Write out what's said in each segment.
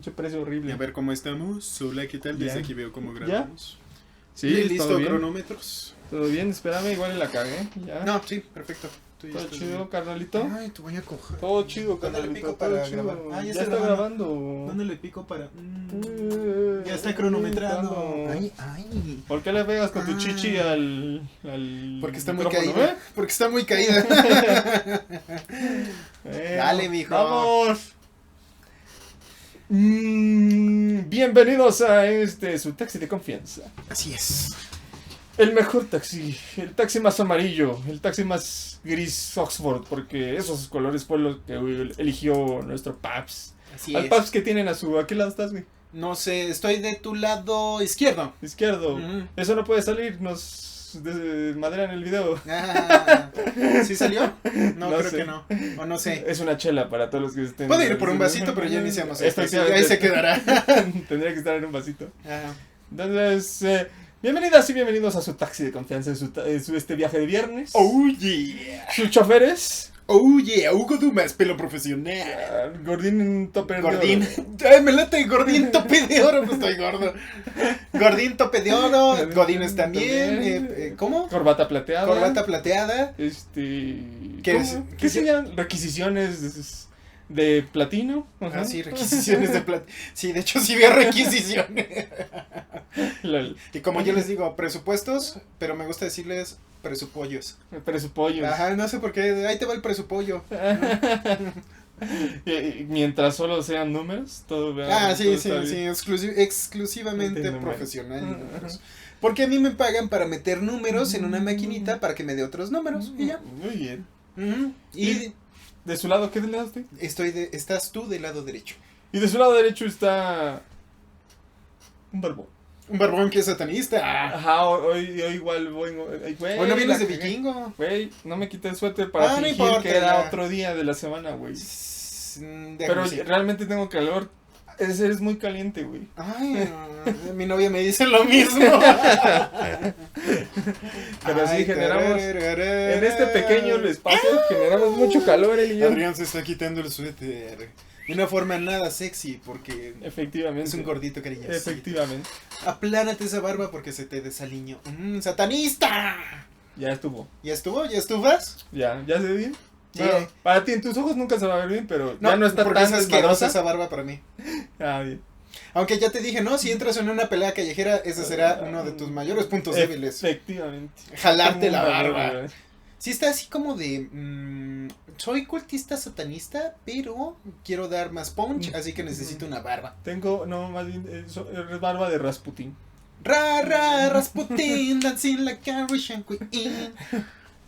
Mucho precio horrible. A ver cómo estamos. Hola, ¿qué tal? Desde Ya. aquí veo cómo ¿Ya? grabamos. Sí, ¿Listo? todo bien. ¿Cronómetros? Todo bien, espérame, igual la cagué. Ya. No, sí, perfecto. Tú ya Todo estás chido, bien. carnalito. Ay, te voy a coger. Todo chido, ¿Dónde le carnalito. pico Todo para chido. grabar? Ah, ya ya está grabando. ¿Dónde le pico para...? Ya está cronometrando. Ay, ay. ¿Por qué le pegas con tu chichi al Porque está muy micrófono, caída. Porque está muy caída. Dale, mijo. ¡Vamos! Bienvenidos a su taxi de confianza. Así es. El mejor taxi, el taxi más amarillo, el taxi más gris Oxford, porque esos colores fue lo que eligió nuestro Paps. Así Al es. Paps que tienen ¿a qué lado estás, güey? No sé, estoy de tu lado izquierdo. Izquierdo. Ujú. Eso no puede salir, nos madrean el video. Ah, ¿sí salió? No, No creo sé. que no. O no sé. Es una chela para todos los que estén. Puedo ir por un vasito, pero ya iniciamos esto. Así que ahí se quedará. Tendría que estar en un vasito. Ah, Entonces, bienvenidas y bienvenidos a su taxi de confianza en su viaje de viernes. oh yeah. Sus choferes. Oh yeah, Hugo Dumas, pelo profesional. Gordín Topper de Gordín. oro. Ay, me late Gordín tope de oro, pues estoy gordo. Gordín tope de oro, Godines también. ¿Cómo? Corbata plateada. Corbata plateada. ¿Qué ¿Qué es? ¿Qué serían requisiciones de platino? Ajá. Ah, sí, requisiciones de plata. Sí, de hecho sí veo requisiciones. Lol. Y como yo les digo, presupuestos, pero me gusta decirles presupollos. Presupollos. Ajá, no sé por qué, ahí te va el presupollo. Y mientras solo sean números, todo Ah, sí, todo sí, está sí, bien. exclusivamente Entiendo, profesional y Ajá. números. Porque a mí me pagan para meter números en una maquinita para que me dé otros números y ya. Muy bien. Ujú. Y ¿De su lado qué lado estoy? estás tú del lado derecho. Y de su lado derecho está un barbón. Un barbón que es satanista. Ajá, hoy igual voy. Güey, Hoy no vienes la de cagué. vikingo. Güey, no me quité el suéter para Ah, no fingir importa, que era ya. otro día de la semana, güey. Déjame Pero así. realmente tengo calor. Eres muy caliente, güey. Ay, mi novia me dice lo mismo. Pero sí Ay, generamos. tararara. En este pequeño espacio generamos mucho calor, él y yo. Adrián se está quitando el suéter. De una forma nada sexy, porque Efectivamente. es un gordito cariñoso. Efectivamente. Aplánate esa barba porque se te desaliñó. ¡Satanista! Ya estuvo. ¿Ya estuvo? ¿Ya estuvas? Ya se ve bien. Sí. Bueno, para ti en tus ojos nunca se va a ver bien, pero ya no está porque tan es asquerosa desmadrosa. esa barba para mí. Ah, bien. Aunque ya te dije, no, si entras en una pelea callejera, ese será uno de tus mayores puntos débiles. Efectivamente. Jalarte la Como barba. güey. Sí está así como de... soy cultista satanista, pero quiero dar más punch, así que necesito una barba. Tengo, no, más bien, es barba de Rasputin. Rasputin, dancing like a Russian queen.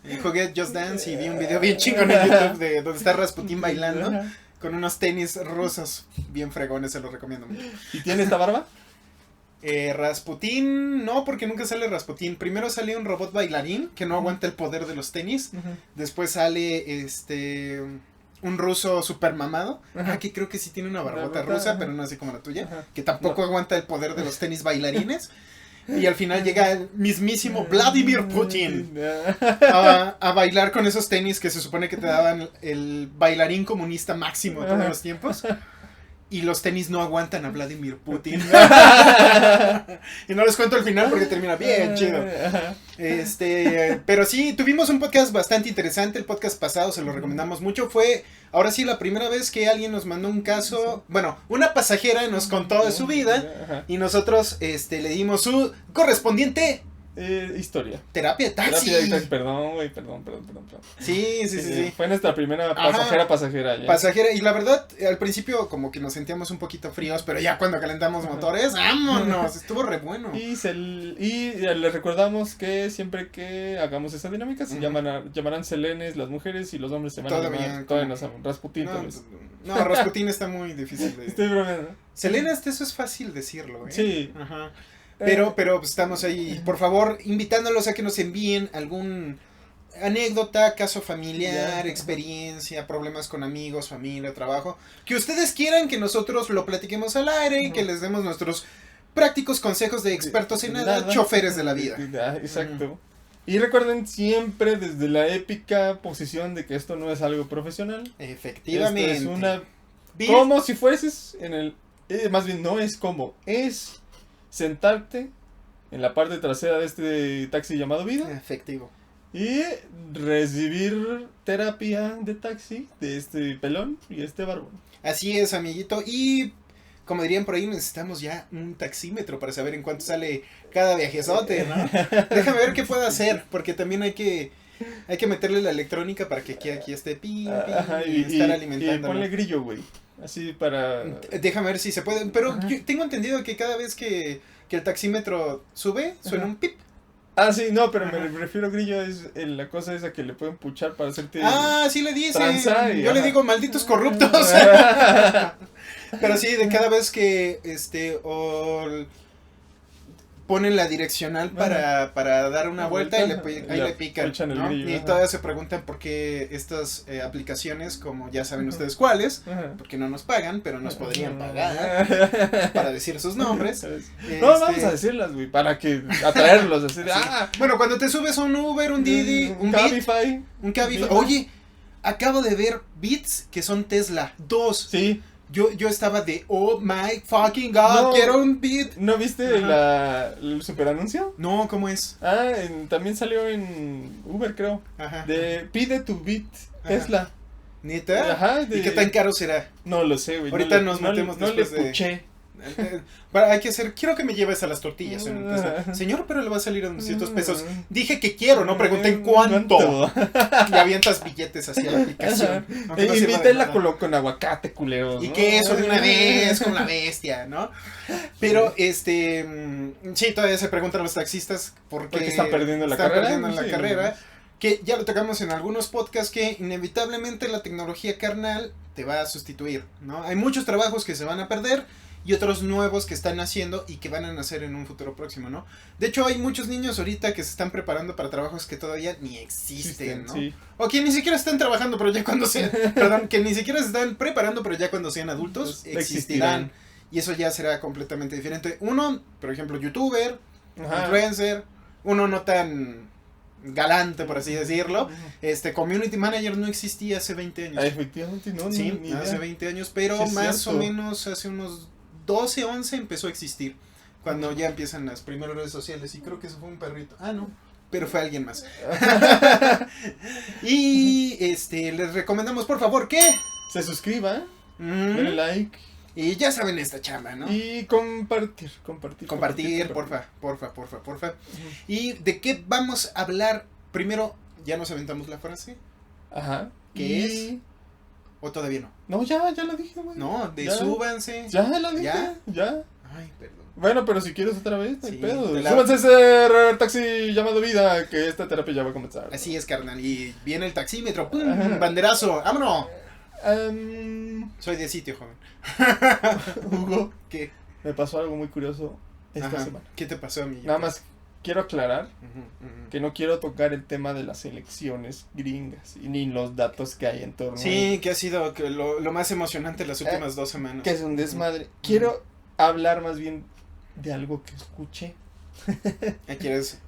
Y jugué Just Dance y vi un video bien chingón en YouTube de donde está Rasputin bailando Ajá. con unos tenis rusos bien fregones, se los recomiendo mucho. ¿Y tiene esta barba? Rasputin, no, porque nunca sale Rasputin. Primero sale un robot bailarín que no aguanta el poder de los tenis. Después sale un ruso super mamado. Ajá. Que creo que sí tiene una barbota Barbota, rusa, ajá. pero no así como la tuya. Ajá. Que tampoco aguanta el poder de los tenis bailarines. Y al final llega el mismísimo Vladimir Putin a bailar con esos tenis que se supone que te daban el bailarín comunista máximo de todos los tiempos. Y los tenis no aguantan a Vladimir Putin. Y no les cuento el final porque termina bien chido. Ajá. Pero sí, tuvimos un podcast bastante interesante. El podcast pasado se lo recomendamos mucho. Fue, ahora sí, la primera vez que alguien nos mandó un caso. Bueno, una pasajera nos contó de su vida. Ajá. Y nosotros le dimos su correspondiente Historia. terapia de taxi. Terapia de taxi. Perdón, güey, perdón. Sí. Fue nuestra primera Ajá. pasajera ya. Pasajera, y la verdad, al principio como que nos sentíamos un poquito fríos, pero ya cuando calentamos Ajá. motores, ¡vámonos! Estuvo re bueno. Y les recordamos que siempre que hagamos esa dinámica se Ujú. llamarán Selenes las mujeres y los hombres se van Todavía, a llamar. como Todavía no que- saben. Rasputin. tal vez. No, Rasputin está muy difícil de... Estoy bromeando. Selena, eso es fácil decirlo, ¿eh? Sí. Ajá. Pero pues, estamos ahí, por favor, invitándolos a que nos envíen algún anécdota, caso familiar, Ya. experiencia, problemas con amigos, familia, trabajo, que ustedes quieran que nosotros lo platiquemos al aire y que les demos nuestros prácticos consejos de expertos en nada, choferes de la vida. Exacto. Y recuerden siempre desde la épica posición de que esto no es algo profesional. Efectivamente. Esto es una... Vir- Como si fueses en el más bien no es cómo, es sentarte en la parte trasera de este taxi llamado vida Efectivo. y recibir terapia de taxi de este pelón y este barbón. Así es, amiguito. Y como dirían por ahí, necesitamos ya un taxímetro para saber en cuánto sale cada viajezote, ¿no? Déjame ver qué puedo hacer, porque también hay que meterle la electrónica para que aquí esté pim, y estar alimentando. Y ponle grillo, güey. Así para... Déjame ver si se puede. Pero yo tengo entendido que cada vez que el taxímetro sube, suena un pip. Ah, sí, no, pero me refiero a grillo, es la cosa esa que le pueden puchar para hacerte... Ah, sí le dicen. Y, yo le digo malditos corruptos. Pero sí, de cada vez que ponen la direccional para dar una vuelta y ahí le pican, ¿no? Y todavía se preguntan por qué estas aplicaciones, como ya saben ustedes cuáles, porque no nos pagan, pero nos podrían pagar para decir sus nombres. No, vamos a decirlas, güey, para que atraerlos, así de, Bueno, cuando te subes a un Uber, un Didi, un Cabify. Un Cabify. Oye, acabo de ver Beats que son Tesla, 2. Sí. Yo estaba de, oh my fucking god, quiero un Beat. ¿No viste el super anuncio? No, ¿cómo es? También salió en Uber, creo. Ajá. De pide tu Beat Tesla. ¿Neta? Ajá. ¿Y qué tan caro será? No lo sé, güey. Ahorita nos metemos después de... No le escuché. Hay que hacer, quiero que me lleves a las tortillas. Señor, pero le va a salir a 200 pesos. Dije que quiero, no pregunté en cuánto. Y avientas billetes hacia la aplicación. Invítela con aguacate, culero. Y queso de una vez, con la bestia, ¿no? Pero, sí, todavía se preguntan los taxistas por qué están perdiendo la carrera. Que ya lo tocamos en algunos podcasts, que inevitablemente la tecnología carnal te va a sustituir, ¿no? Hay muchos trabajos que se van a perder y otros nuevos que están naciendo y que van a nacer en un futuro próximo, ¿no? De hecho, hay muchos niños ahorita que se están preparando para trabajos que todavía ni existen, ¿no? Sí. O que ni siquiera están trabajando, pero ya cuando sean... perdón, que ni siquiera se están preparando, pero ya cuando sean adultos existirán. Y eso ya será completamente diferente. Uno, por ejemplo, youtuber, influencer, uno no tan galante, por así decirlo. Community manager no existía hace 20 años. Efectivamente, no. Sí, ni hace 20 años, pero sí, más o menos hace unos 12, 11 empezó a existir. Cuando ya empiezan las primeras redes sociales. Y creo que eso fue un perrito. No. Pero fue alguien más. Y les recomendamos, por favor, que se suscriban, denle like. Y ya saben esta chamba, ¿no? Y compartir, porfa. ¿Y de qué vamos a hablar? Primero, ya nos aventamos la frase. Ajá. ¿Qué es? ¿O todavía no? No, ya la dije, güey. No, súbanse. Ya la dije, ya. Ay, perdón. Bueno, pero si quieres otra vez, no hay pedo. Súbanse ese taxi llamado vida, que esta terapia ya va a comenzar. Así es, carnal. Y viene el taxímetro. ¡Pum! Banderazo. ¡Vámonos! Soy de sitio, joven. Hugo, ¿qué? Me pasó algo muy curioso esta semana. ¿Qué te pasó, amigo? Nada más quiero aclarar que no quiero tocar el tema de las elecciones gringas y ni los datos que hay en torno. Sí, que ha sido lo más emocionante las últimas 2 semanas. Que es un desmadre. Quiero hablar más bien de algo que escuché. ¿Qué quieres?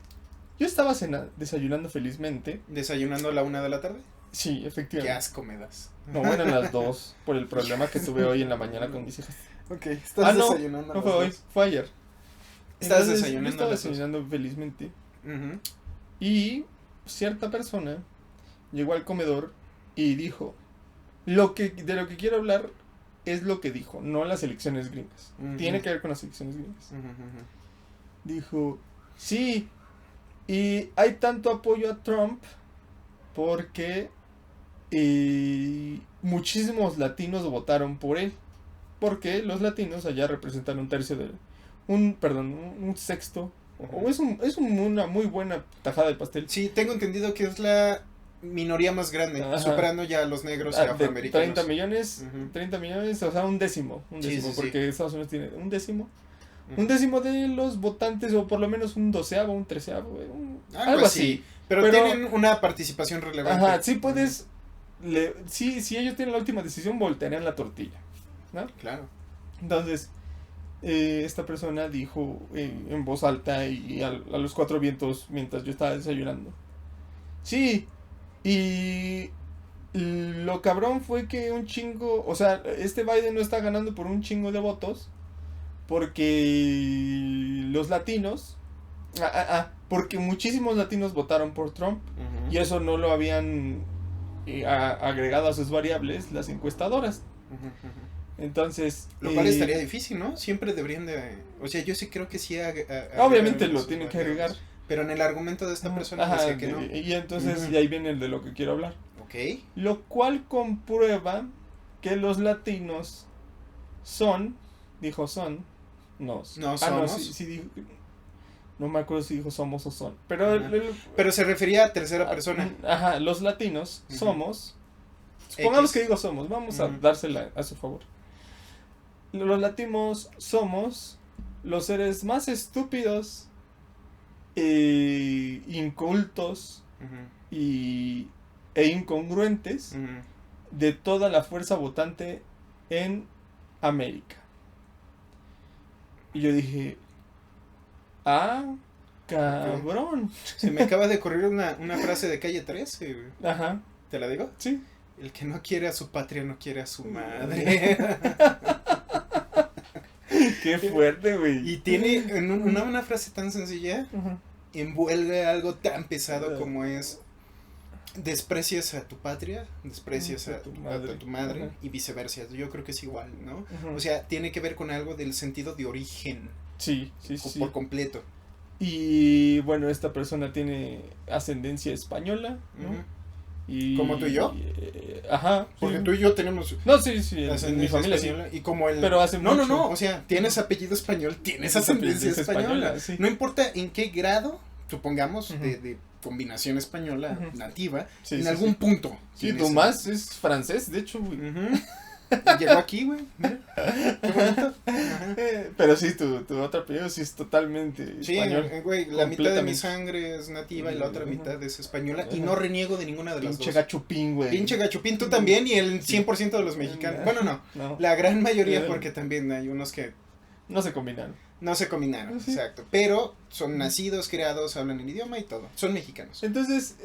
Yo estaba desayunando felizmente. ¿Desayunando a la 1 de la tarde? Sí, efectivamente. Qué asco me das. No, eran las 2 por el problema que tuve hoy en la mañana con mis hijas. Ok, estás desayunando. No fue hoy, fue ayer. Estás desayunando. Yo estaba desayunando felizmente. Y cierta persona llegó al comedor y dijo, de lo que quiero hablar es lo que dijo, no las elecciones gringas. Tiene que ver con las elecciones gringas. Dijo, sí, y hay tanto apoyo a Trump porque muchísimos latinos votaron por él. Porque los latinos allá representan un sexto. O es una muy buena tajada de pastel. Sí, tengo entendido que es la minoría más grande, superando ya a los negros y afroamericanos. 30 millones, o sea, un décimo, sí, porque Estados Unidos tiene un décimo. Un décimo de los votantes, o por lo menos un 12avo, un 13avo, algo así. Pero tienen una participación relevante. Ajá, sí puedes, si ellos tienen la última decisión, voltearían la tortilla, ¿no? Claro. Entonces, esta persona dijo en voz alta y a los 4 vientos mientras yo estaba desayunando. Sí, y lo cabrón fue que un chingo, o sea, este Biden no está ganando por un chingo de votos porque los latinos, porque muchísimos latinos votaron por Trump y eso no lo habían agregado a sus variables las encuestadoras. Entonces, lo cual estaría difícil, ¿no? Siempre deberían de, o sea, yo sí creo que sí obviamente lo tienen que agregar, pero en el argumento de esta persona decía que no. Y entonces y ahí viene el de lo que quiero hablar. Okay. Lo cual comprueba que los latinos dijo son, no somos. No, sí dijo, no me acuerdo si dijo somos o son, pero pero se refería a tercera persona. Los latinos somos, supongamos que digo somos, vamos a dársela a su favor. Los latinos somos los seres más estúpidos, incultos e incongruentes de toda la fuerza votante en América. Y yo dije, cabrón. Se me acaba de ocurrir una frase de Calle 13, güey. Ajá. ¿Te la digo? Sí. El que no quiere a su patria no quiere a su madre. Qué fuerte, güey. Y tiene una frase tan sencilla, envuelve algo tan pesado como es: desprecias a tu patria, desprecias a tu madre y viceversa. Yo creo que es igual, ¿no? O sea, tiene que ver con algo del sentido de origen. Sí. Por completo. Y bueno, esta persona tiene ascendencia española, ¿no? Y, ¿como tú y yo? Porque tú y yo tenemos... No, sí, en mi familia española, sí. Y como él... Pero hace mucho... No, o sea, tienes apellido español, tienes ascendencia española. Sí. No importa en qué grado, supongamos, de combinación española nativa, en algún punto. Sí, Tomás es francés, de hecho, güey. Llegó aquí, güey. Qué bonito. Pero sí, tu otro apellido sí es totalmente español. Sí, güey, la mitad de mi sangre es nativa y la otra mitad es española. Y no reniego de ninguna de las dos. Pinche gachupín, güey. Pinche gachupín, tú también y el 100% de los mexicanos. Bueno, no. La gran mayoría, porque también hay unos que... No se combinaron. Exacto. Pero son nacidos, creados, hablan el idioma y todo. Son mexicanos. Entonces,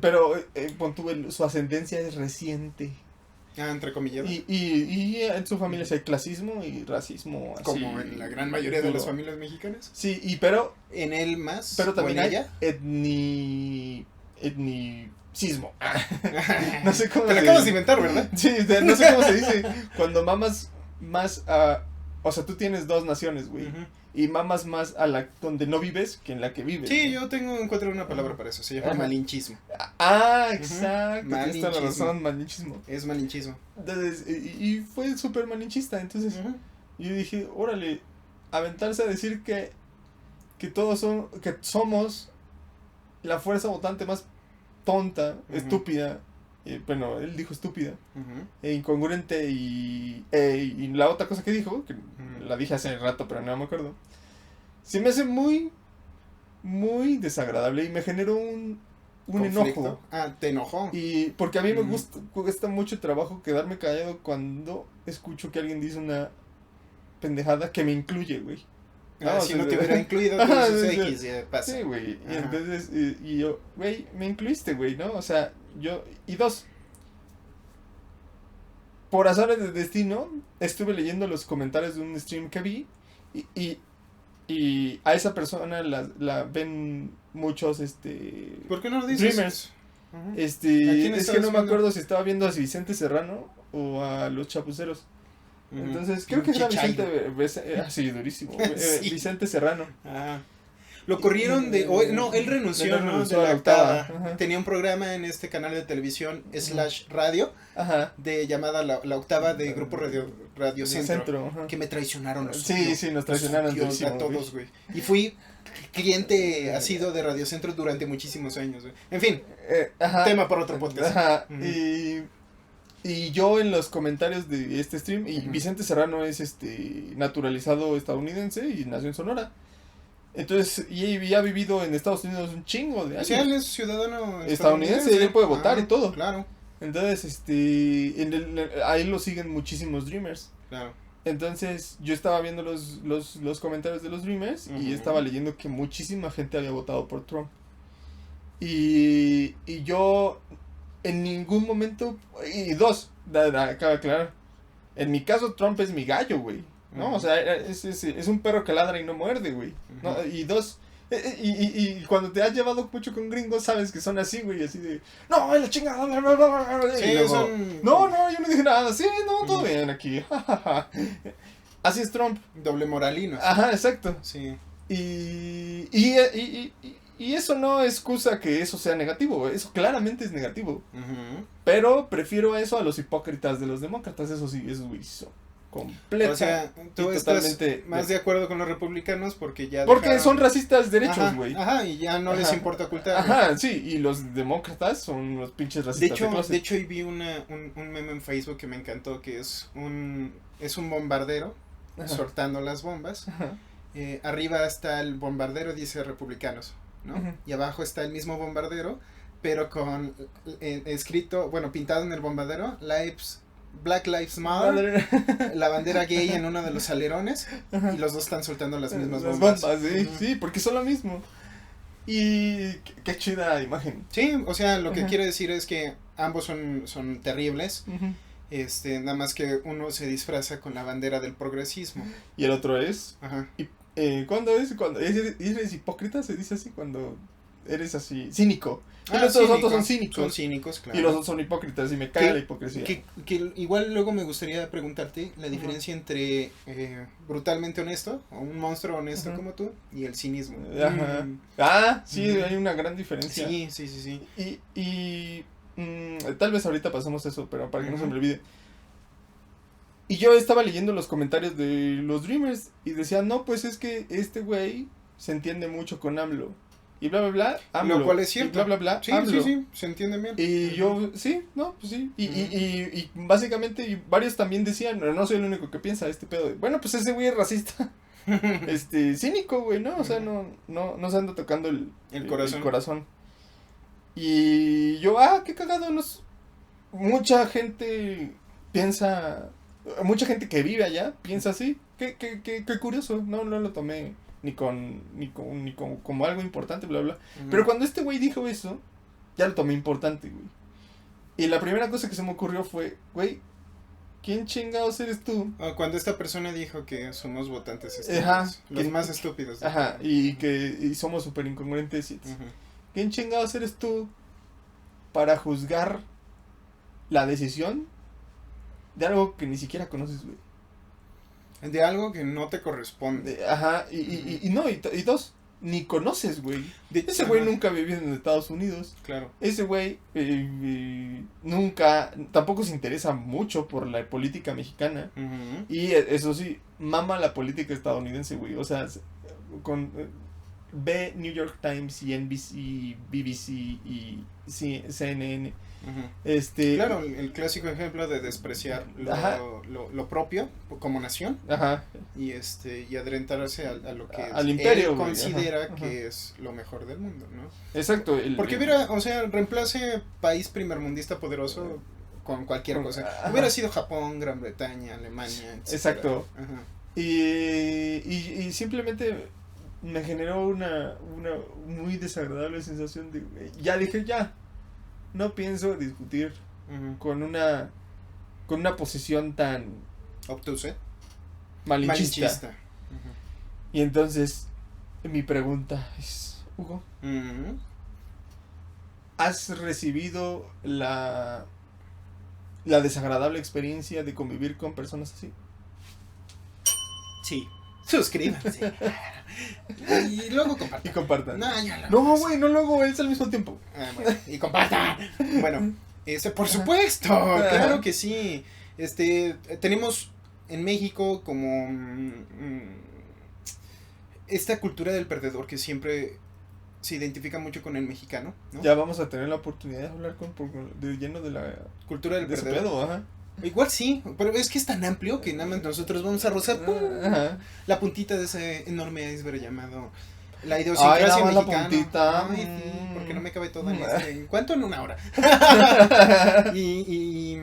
pero su ascendencia es reciente. Entre comillas. Y en su familia hay clasismo y racismo. Así, como en la gran mayoría de las familias mexicanas. Sí, pero... En él más. Pero también hay etnicismo. No sé cómo te lo acabas de inventar, ¿verdad? Sí, no sé cómo se dice. Cuando mamas más o sea, tú tienes dos naciones, güey. Y mamas más a la donde no vives que en la que vives. Sí, yo encuentro una palabra para eso. Se llama malinchismo. Exacto. Tienes toda la razón, malinchismo. Es malinchismo. Entonces, y fue súper malinchista. Entonces, yo dije, órale, aventarse a decir que todos somos la fuerza votante más tonta, estúpida. Bueno, él dijo estúpida, incongruente y la otra cosa que dijo, que la dije hace rato pero no me acuerdo, se me hace muy, muy desagradable y me generó un enojo. ¿Te enojó? Y porque a mí me cuesta mucho trabajo quedarme callado cuando escucho que alguien dice una pendejada que me incluye, güey. Si no te hubiera incluido, entonces X, ya pasa. Sí, güey. Y entonces, y yo, güey, me incluiste, güey, ¿no? O sea, y dos, por azares de destino, estuve leyendo los comentarios de un stream que vi, y a esa persona la ven muchos, ¿por qué no lo dices? Dreamers. Es que no me acuerdo si estaba viendo a Vicente Serrano o a los Chapuceros. Entonces, creo que era Vicente, sí, durísimo. Sí. Vicente Serrano. Lo corrieron él renunció, ¿no? De la octava. Tenía un programa en este canal de televisión / radio de llamada la octava de Grupo Radio Centro, que me traicionaron los Sí, nos traicionaron a todos, güey. Y fui cliente asiduo de Radio Centro durante muchísimos años, güey. En fin, tema para otro podcast. Y yo en los comentarios de este stream, y Vicente Serrano es naturalizado estadounidense y nació en Sonora. Entonces, y ha vivido en Estados Unidos un chingo de años. Sí, él es ciudadano estadounidense, él puede votar y todo. Claro. Entonces, ahí lo siguen muchísimos Dreamers. Claro. Entonces, yo estaba viendo los comentarios de los Dreamers y estaba leyendo que muchísima gente había votado por Trump. Y yo en ningún momento, y dos, acaba de aclarar, en mi caso Trump es mi gallo, güey, ¿no? O sea, es un perro que ladra y no muerde, güey, ¿no? Y dos, y cuando te has llevado mucho con gringos, sabes que son así, güey, así de, no, la chingada, sí, y luego, son... no, yo no dije nada, sí, no, todo bien aquí, así es Trump. Doble moralino. Ajá, exacto. Sí. Y eso no excusa que eso sea negativo, eso claramente es negativo. Uh-huh. Pero prefiero eso a los hipócritas de los demócratas, eso sí, esos güey son completos. O sea, tú estás más de acuerdo con los republicanos porque ya... Porque son racistas derechos, güey. Ajá, y ya no les importa ocultar. Ajá, sí, y los demócratas son los pinches racistas. De hecho, hoy vi un meme en Facebook que me encantó, que es un bombardero soltando las bombas. Arriba está el bombardero, dice republicanos, ¿no? Y abajo está el mismo bombardero, pero con escrito, bueno, pintado en el bombardero, Black Lives Matter, la bandera gay en uno de los alerones, y los dos están soltando las mismas bombas. Sí, sí, porque son lo mismo. Y qué chida imagen. Sí, o sea, lo que quiero decir es que ambos son terribles. Nada más que uno se disfraza con la bandera del progresismo. Y el otro es... Ajá. ¿Cuándo es? Cuando eres hipócrita, se dice así, cuando eres así, cínico. Y los otros son cínicos. Son cínicos, claro. Y los otros son hipócritas, y me cae la hipocresía. Que igual luego me gustaría preguntarte la diferencia entre brutalmente honesto, o un monstruo honesto como tú, y el cinismo. Ajá. Sí, hay una gran diferencia. Sí. Y tal vez ahorita pasamos eso, pero para que no se me olvide. Y yo estaba leyendo los comentarios de los Dreamers y decían, no, pues es que este güey se entiende mucho con AMLO. Y bla, bla, bla, AMLO. Lo cual es cierto. Y bla, bla, bla, sí, AMLO. Sí, se entiende bien. Y yo, sí, no, pues sí. Y básicamente, y varios también decían, no soy el único que piensa este pedo. Bueno, pues ese güey es racista. Cínico, güey, ¿no? O sea, no se anda tocando el corazón. Y yo, qué cagado, mucha gente piensa... Mucha gente que vive allá piensa así. Qué curioso. No lo tomé ni como algo importante, bla, bla. Pero cuando este güey dijo eso, ya lo tomé importante, güey. Y la primera cosa que se me ocurrió fue, güey, ¿quién chingados eres tú? Cuando esta persona dijo que somos votantes estúpidos. Los más estúpidos. Ajá, y somos súper incongruentes. ¿Quién chingados eres tú para juzgar la decisión de algo que ni siquiera conoces, güey? De algo que no te corresponde. Y dos, ni conoces, güey. Ese güey nunca ha vivido en Estados Unidos. Claro. Ese güey tampoco se interesa mucho por la política mexicana. Y eso sí, mama la política estadounidense, güey. O sea, ve New York Times y NBC, BBC y CNN. Claro, el clásico ejemplo de despreciar lo propio como nación. Y adrentarse a lo que al imperio, él considera que es lo mejor del mundo, ¿no? Exacto. Porque reemplace país primermundista poderoso con cualquier cosa. Hubiera sido Japón, Gran Bretaña, Alemania, etc. Exacto. Y simplemente me generó una muy desagradable sensación de, ya dije, no pienso discutir con una posición tan obtusa, malinchista. Y entonces mi pregunta es, Hugo, ¿has recibido la desagradable experiencia de convivir con personas así? Sí. Suscríbanse. Y luego compartan. Y compartan. No, güey, no luego, es al mismo tiempo. Bueno, y compartan. Bueno, por supuesto, claro que sí. Tenemos en México como esta cultura del perdedor que siempre se identifica mucho con el mexicano, ¿no? Ya vamos a tener la oportunidad de hablar lleno de la cultura del perdedor. Pedo, Igual sí, pero es que es tan amplio que nada más nosotros vamos a rozar la puntita de ese enorme iceberg llamado la idiosincrasia mexicana. La puntita. Sí, porque no me cabe todo en ¿cuánto? En una hora. y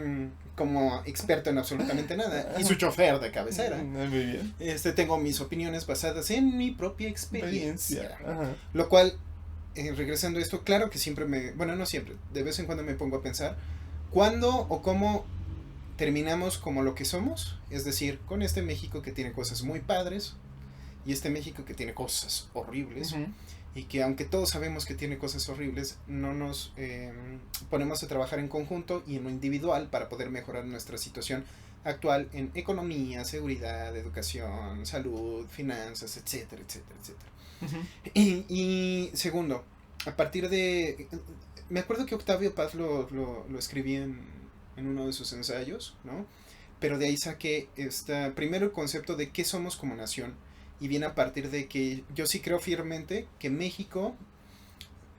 como experto en absolutamente nada. Y su chofer de cabecera. Muy bien. Tengo mis opiniones basadas en mi propia experiencia. Ajá. Lo cual regresando a esto, claro que siempre bueno, no siempre, de vez en cuando me pongo a pensar, ¿cuándo o cómo terminamos como lo que somos? Es decir, con este México que tiene cosas muy padres y este México que tiene cosas horribles. Uh-huh. Y que aunque todos sabemos que tiene cosas horribles, no nos ponemos a trabajar en conjunto y en lo individual para poder mejorar nuestra situación actual en economía, seguridad, educación, salud, finanzas, etcétera, etcétera, etcétera. Uh-huh. Y segundo, a partir de... Me acuerdo que Octavio Paz lo escribí en uno de sus ensayos, ¿no? Pero de ahí saqué primero el concepto de qué somos como nación. Y viene a partir de que yo sí creo firmemente que México,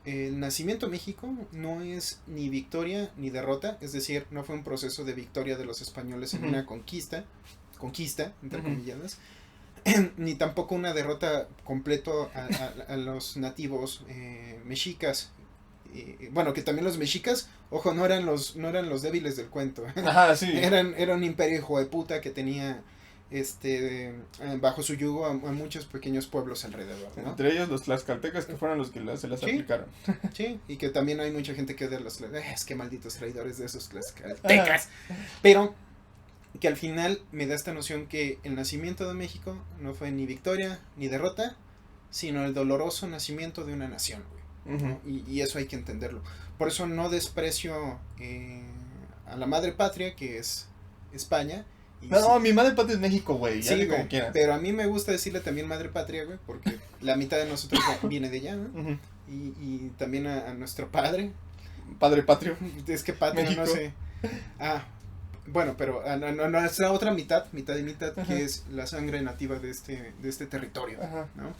el nacimiento de México no es ni victoria ni derrota, es decir, no fue un proceso de victoria de los españoles en una conquista, entre comilladas, ni tampoco una derrota completo a los nativos mexicas. Bueno, que también los mexicas, ojo, no eran los débiles del cuento. Ajá, sí. Era un imperio hijo de puta que tenía bajo su yugo a muchos pequeños pueblos alrededor, ¿no? Entre ellos los tlaxcaltecas, que fueron los que se las aplicaron. Sí, y que también hay mucha gente que odia los es que malditos traidores de esos tlaxcaltecas. Pero que al final me da esta noción que el nacimiento de México no fue ni victoria ni derrota, sino el doloroso nacimiento de una nación, güey, ¿no? Y eso hay que entenderlo. Por eso no desprecio a la madre patria, que es España. No, mi madre patria es México, güey. Sí, como quieras. Pero a mí me gusta decirle también madre patria, güey, porque la mitad de nosotros viene de allá, ¿no? Uh-huh. Y también a nuestro padre. Padre patrio. Es que patria, México. No sé. Bueno, pero a nuestra otra mitad y mitad, uh-huh, que es la sangre nativa de este territorio, uh-huh, ¿no?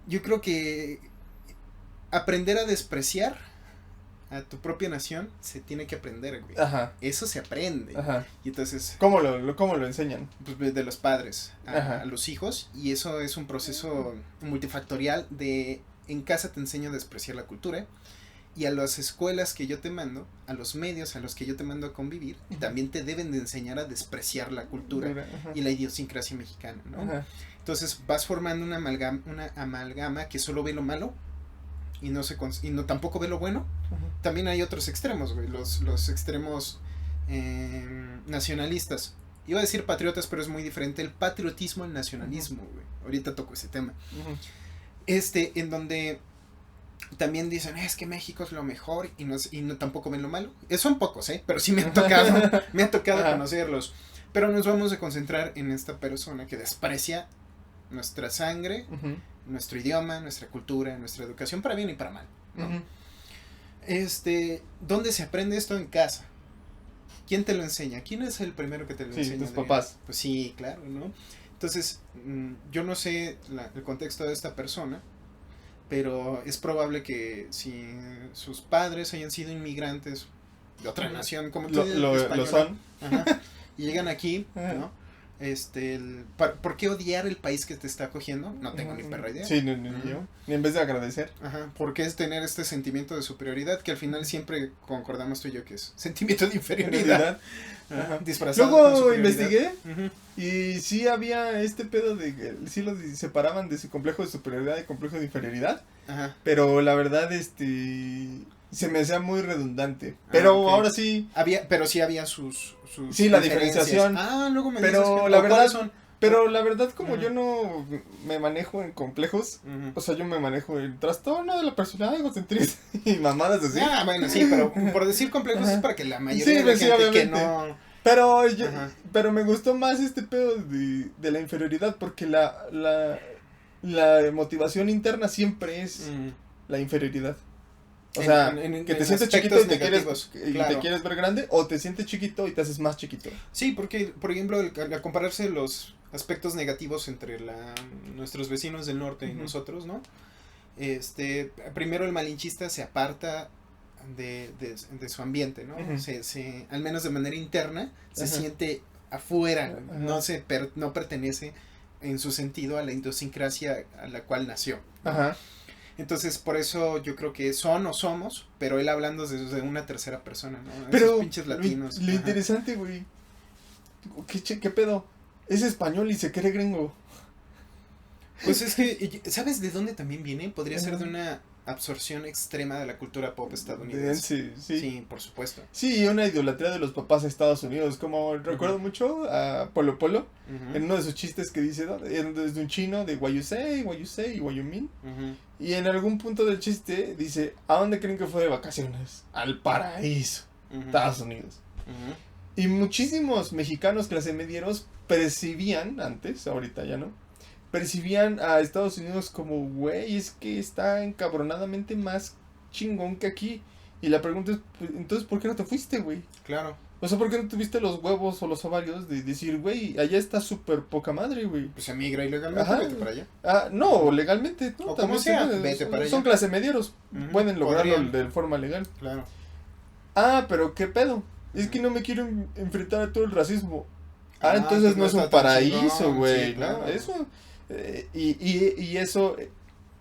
Yo creo que aprender a despreciar a tu propia nación se tiene que aprender, güey. Ajá. Eso se aprende. Ajá. Y entonces... ¿Cómo lo enseñan? Pues de los padres a los hijos. Y eso es un proceso multifactorial de... En casa te enseño a despreciar la cultura. Y a las escuelas que yo te mando, a los medios a los que yo te mando a convivir, uh-huh, también te deben de enseñar a despreciar la cultura, uh-huh, y la idiosincrasia mexicana, ¿no? Uh-huh. Entonces vas formando una amalgama que solo ve lo malo y no tampoco ve lo bueno. Uh-huh. También hay otros extremos, güey, los extremos nacionalistas. Iba a decir patriotas, pero es muy diferente el patriotismo al nacionalismo, güey. Uh-huh. Ahorita toco ese tema. Uh-huh. En donde también dicen, es que México es lo mejor y no tampoco ven lo malo. Son pocos, pero sí me ha tocado conocerlos. Pero nos vamos a concentrar en esta persona que desprecia nuestra sangre, uh-huh, nuestro idioma, nuestra cultura, nuestra educación, para bien y para mal, ¿no? Uh-huh. ¿Dónde se aprende esto? En casa. ¿Quién te lo enseña? ¿Quién es el primero que te lo enseña? Tus papás. Pues sí, claro, ¿no? Entonces, yo no sé el contexto de esta persona, pero es probable que si sus padres hayan sido inmigrantes de otra nación, como tú lo son. Ajá, y llegan aquí, ¿no? ¿Por qué odiar el país que te está acogiendo? No tengo ni perra idea. Sí, ni yo. Ni en vez de agradecer. Ajá, porque es tener este sentimiento de superioridad que al final siempre concordamos tú y yo que es sentimiento de inferioridad. Ajá, disfrazado. Luego investigué, uh-huh, y sí había este pedo de que sí los separaban de su complejo de superioridad y complejo de inferioridad. Ajá. Pero la verdad, se me hacía muy redundante. Pero okay, ahora sí. Pero sí había sus sí, la diferenciación. Luego me pero dices que la verdad son. Pero la verdad, como uh-huh, yo no me manejo en complejos, uh-huh, o sea, yo me manejo en trastorno de la personalidad, egocentrismo y mamadas así. Bueno, sí, pero por decir complejos uh-huh, es para que la mayoría de la gente obviamente, que no... Pero me gustó más este pedo de la inferioridad, porque la motivación interna siempre es uh-huh, la inferioridad. O sea, que te sientes chiquito y te quieres ver grande, o te sientes chiquito y te haces más chiquito. Sí, porque, por ejemplo, al compararse los aspectos negativos entre nuestros vecinos del norte uh-huh, y nosotros, ¿no? Primero el malinchista se aparta de su ambiente, ¿no? Uh-huh. Al menos de manera interna, se uh-huh, siente afuera, uh-huh, no pertenece en su sentido a la idiosincrasia a la cual nació, ¿no? Ajá. Entonces, por eso yo creo que son o somos, pero él hablando desde una tercera persona, ¿no? Pero esos pinches latinos. Lo interesante, güey, ¿qué pedo? Es español y se cree gringo. Pues es que, ¿sabes de dónde también viene? Podría ser de una absorción extrema de la cultura pop estadounidense. Sí, por supuesto. Sí, una idolatría de los papás a Estados Unidos. Como recuerdo mucho a Polo Polo, en uno de sus chistes que dice, desde un chino de what you say, what you mean. Y en algún punto del chiste dice, ¿a dónde creen que fue de vacaciones? Al paraíso, Estados Unidos. Y muchísimos mexicanos clase medieros percibían, antes, ahorita ya no, percibían a Estados Unidos como, güey, es que está encabronadamente más chingón que aquí. Y la pregunta es, entonces, ¿por qué no te fuiste, güey? Claro. O sea, ¿por qué no tuviste los huevos o los ovarios de decir, güey, allá está súper poca madre, güey? Pues emigra ilegalmente, vete para allá. No, legalmente, ¿no? O como sea, vete para allá. Son clase medieros, pueden lograrlo de forma legal. Claro. Pero ¿qué pedo? Es que no me quiero enfrentar a todo el racismo. Entonces no es un paraíso, güey, sí, claro. ¿No? Eso... y eso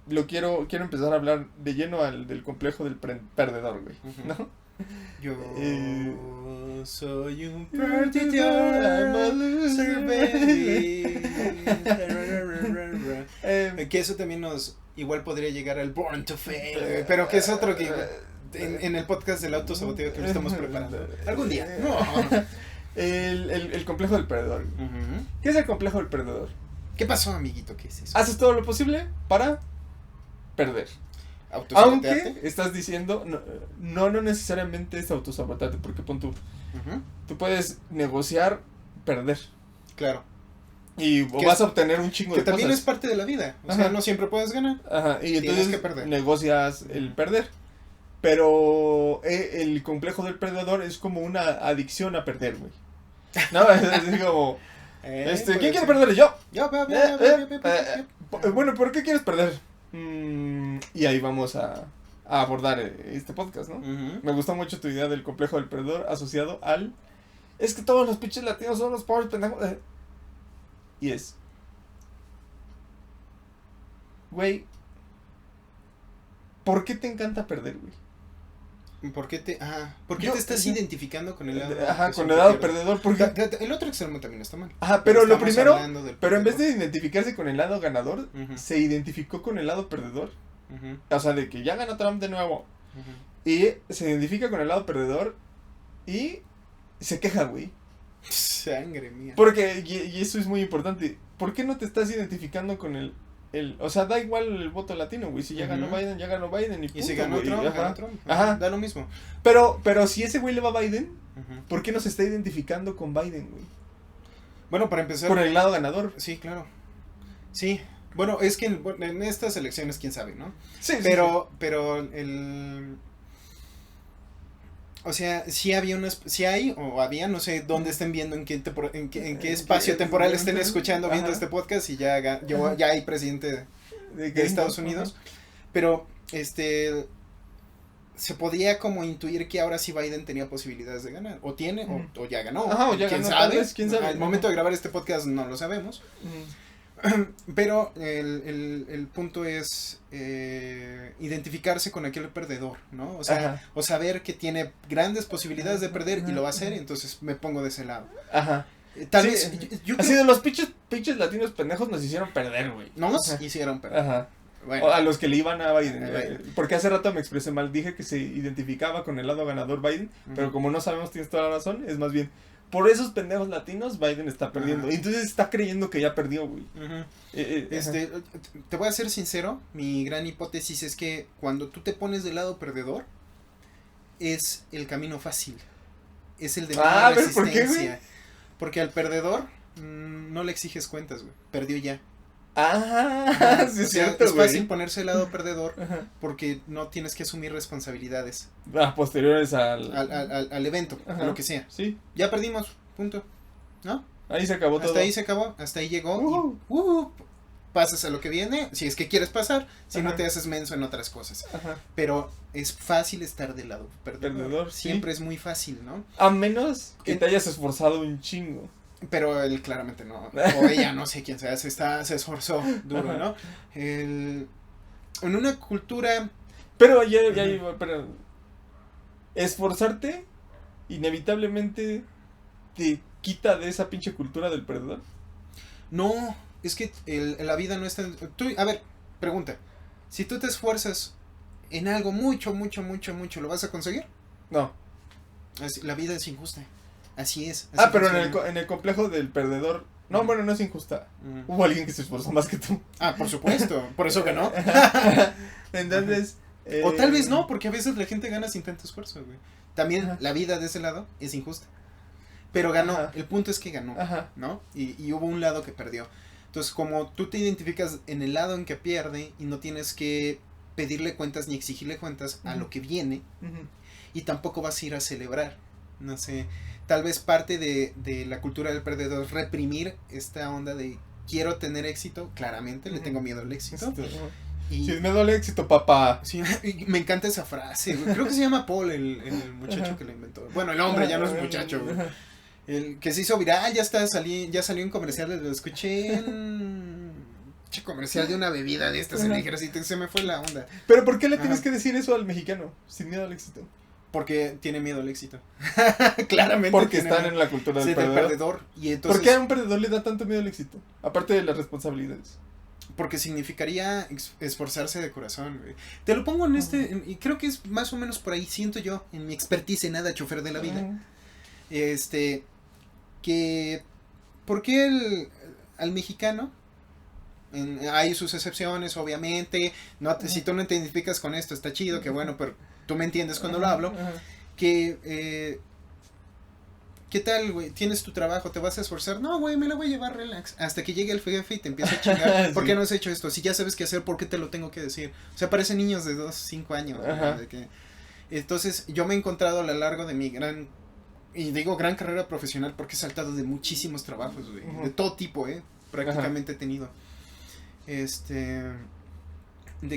lo quiero empezar a hablar de lleno del complejo del perdedor, güey, ¿no? Yo soy un perdedor, I'm a loser, baby. Que eso también igual podría llegar al Born to Fail, pero que es otro que en el podcast del autosaboteo que lo estamos preparando algún día. El complejo del perdedor. ¿Qué es el complejo del perdedor? ¿Qué pasó, amiguito? ¿Qué es eso? Haces todo lo posible para perder. Aunque estás diciendo, no necesariamente es autosabotarte, porque pon tú puedes negociar perder. Claro. Y vas a obtener un chingo de cosas. Que también es parte de la vida. O sea, no siempre puedes ganar. Y entonces que perder. Negocias el perder. Pero el complejo del perdedor es como una adicción a perder, güey. No, es como... ¿quién quiere perder? Yo. Bueno, ¿por qué quieres perder? Y ahí vamos a abordar este podcast, ¿no? Me gustó mucho tu idea del complejo del perdedor asociado al... Es que todos los pinches latinos son los pobres pendejos. Y es... Güey, ¿por qué te encanta perder, güey? ¿Por qué te estás identificando con el lado? Con el lado perdedor. Porque... El otro extremo también está mal. Pero lo primero, pero en vez de identificarse con el lado ganador, se identificó con el lado perdedor. O sea, de que ya ganó Trump de nuevo. Y se identifica con el lado perdedor y se queja, güey. Sangre mía. Porque, y eso es muy importante, ¿por qué no te estás identificando con o sea, da igual el voto latino, güey? Si ya ganó Biden, y punto, si ganó Trump, ganó Trump. Da lo mismo. Pero si ese güey le va a Biden, ¿por qué no se está identificando con Biden, güey? Bueno, para empezar... Por el lado ganador. Sí, claro. Sí. Bueno, es que en estas elecciones, quién sabe, ¿no? Sí, pero el... O sea, sí hay, no sé dónde estén viendo, en qué espacio temporal estén escuchando, viendo este podcast y ya hay presidente de Estados Unidos. Pero, se podía como intuir que ahora sí Biden tenía posibilidades de ganar. O tiene, o ya ganó. O ya ¿Quién ganó, sabe? ¿Quién sabe? Al momento de grabar este podcast no lo sabemos. Pero el punto es identificarse con aquel perdedor, ¿no? O sea, o saber que tiene grandes posibilidades de perder y lo va a hacer, entonces me pongo de ese lado. Tal vez yo así de los pinches latinos pendejos nos hicieron perder, güey. Nos hicieron perder. Bueno. A los que le iban a Biden. Porque hace rato me expresé mal, dije que se identificaba con el lado ganador Biden, pero como no sabemos, tienes toda la razón, es más bien... Por esos pendejos latinos, Biden está perdiendo. Y entonces está creyendo que ya perdió, güey. Te voy a ser sincero. Mi gran hipótesis es que cuando tú te pones del lado perdedor, es el camino fácil. Es el de la resistencia. ¿Por qué, güey? Porque al perdedor no le exiges cuentas, güey. Perdió ya. Sí, es cierto, es fácil ponerse del lado perdedor porque no tienes que asumir responsabilidades posteriores al evento, a lo que sea. Sí. Ya perdimos, punto. ¿No? Ahí se acabó todo. Hasta ahí se acabó, hasta ahí llegó y pasas a lo que viene, si es que quieres pasar, si no te haces menso en otras cosas. Pero es fácil estar del lado perdedor. Siempre es muy fácil, ¿no? A menos que te hayas esforzado un chingo. Pero él claramente no, o ella, no sé quién sea, se esforzó duro, ¿no? En una cultura... Pero pero esforzarte inevitablemente te quita de esa pinche cultura del perdedor. No, Es que la vida no está... A ver, pregunta. Si tú te esfuerzas en algo mucho, ¿lo vas a conseguir? No. La vida es injusta. Así es. Pero en el complejo del perdedor... No, bueno, no es injusta. Hubo alguien que se esforzó más que tú. Por supuesto. Por eso ganó. Entonces... O tal vez no, porque a veces la gente gana sin tanto esfuerzo, güey. También la vida de ese lado es injusta. Pero ganó. El punto es que ganó, ¿no? Y hubo un lado que perdió. Entonces, como tú te identificas en el lado en que pierde y no tienes que pedirle cuentas ni exigirle cuentas a lo que viene, y tampoco vas a ir a celebrar, no sé, tal vez parte de la cultura del perdedor es reprimir esta onda de quiero tener éxito, claramente, le tengo miedo al éxito. Y sí, me duele el éxito, papá. Sí, me encanta esa frase, güey. Creo que se llama Paul, el muchacho que lo inventó. Bueno, el hombre, ya no es muchacho, güey. El que se hizo viral, ya salió en comerciales, lo escuché en comercial de una bebida de estas en el ejército, se me fue la onda. Pero ¿por qué le tienes que decir eso al mexicano? Sin miedo al éxito. Porque tiene miedo al éxito. Claramente. Porque están en la cultura del perdedor. Y entonces, ¿por qué a un perdedor le da tanto miedo al éxito? Aparte de las responsabilidades. Porque significaría esforzarse de corazón, güey. Te lo pongo en y creo que es más o menos por ahí, siento yo, en mi expertise en nada chofer de la vida. Que ¿por qué al mexicano? Hay sus excepciones, obviamente. Si tú no te identificas con esto, está chido, que bueno, pero tú me entiendes cuando lo hablo. ¿Qué tal, güey? ¿Tienes tu trabajo? ¿Te vas a esforzar? No, güey, me lo voy a llevar relax. Hasta que llegue el jefe y te empieza a chingar. Sí. ¿Por qué no has hecho esto? Si ya sabes qué hacer, ¿por qué te lo tengo que decir? O sea, parecen niños de 2, 5 años. Entonces, yo me he encontrado a lo largo de mi gran carrera profesional porque he saltado de muchísimos trabajos, güey. De todo tipo, prácticamente he tenido. De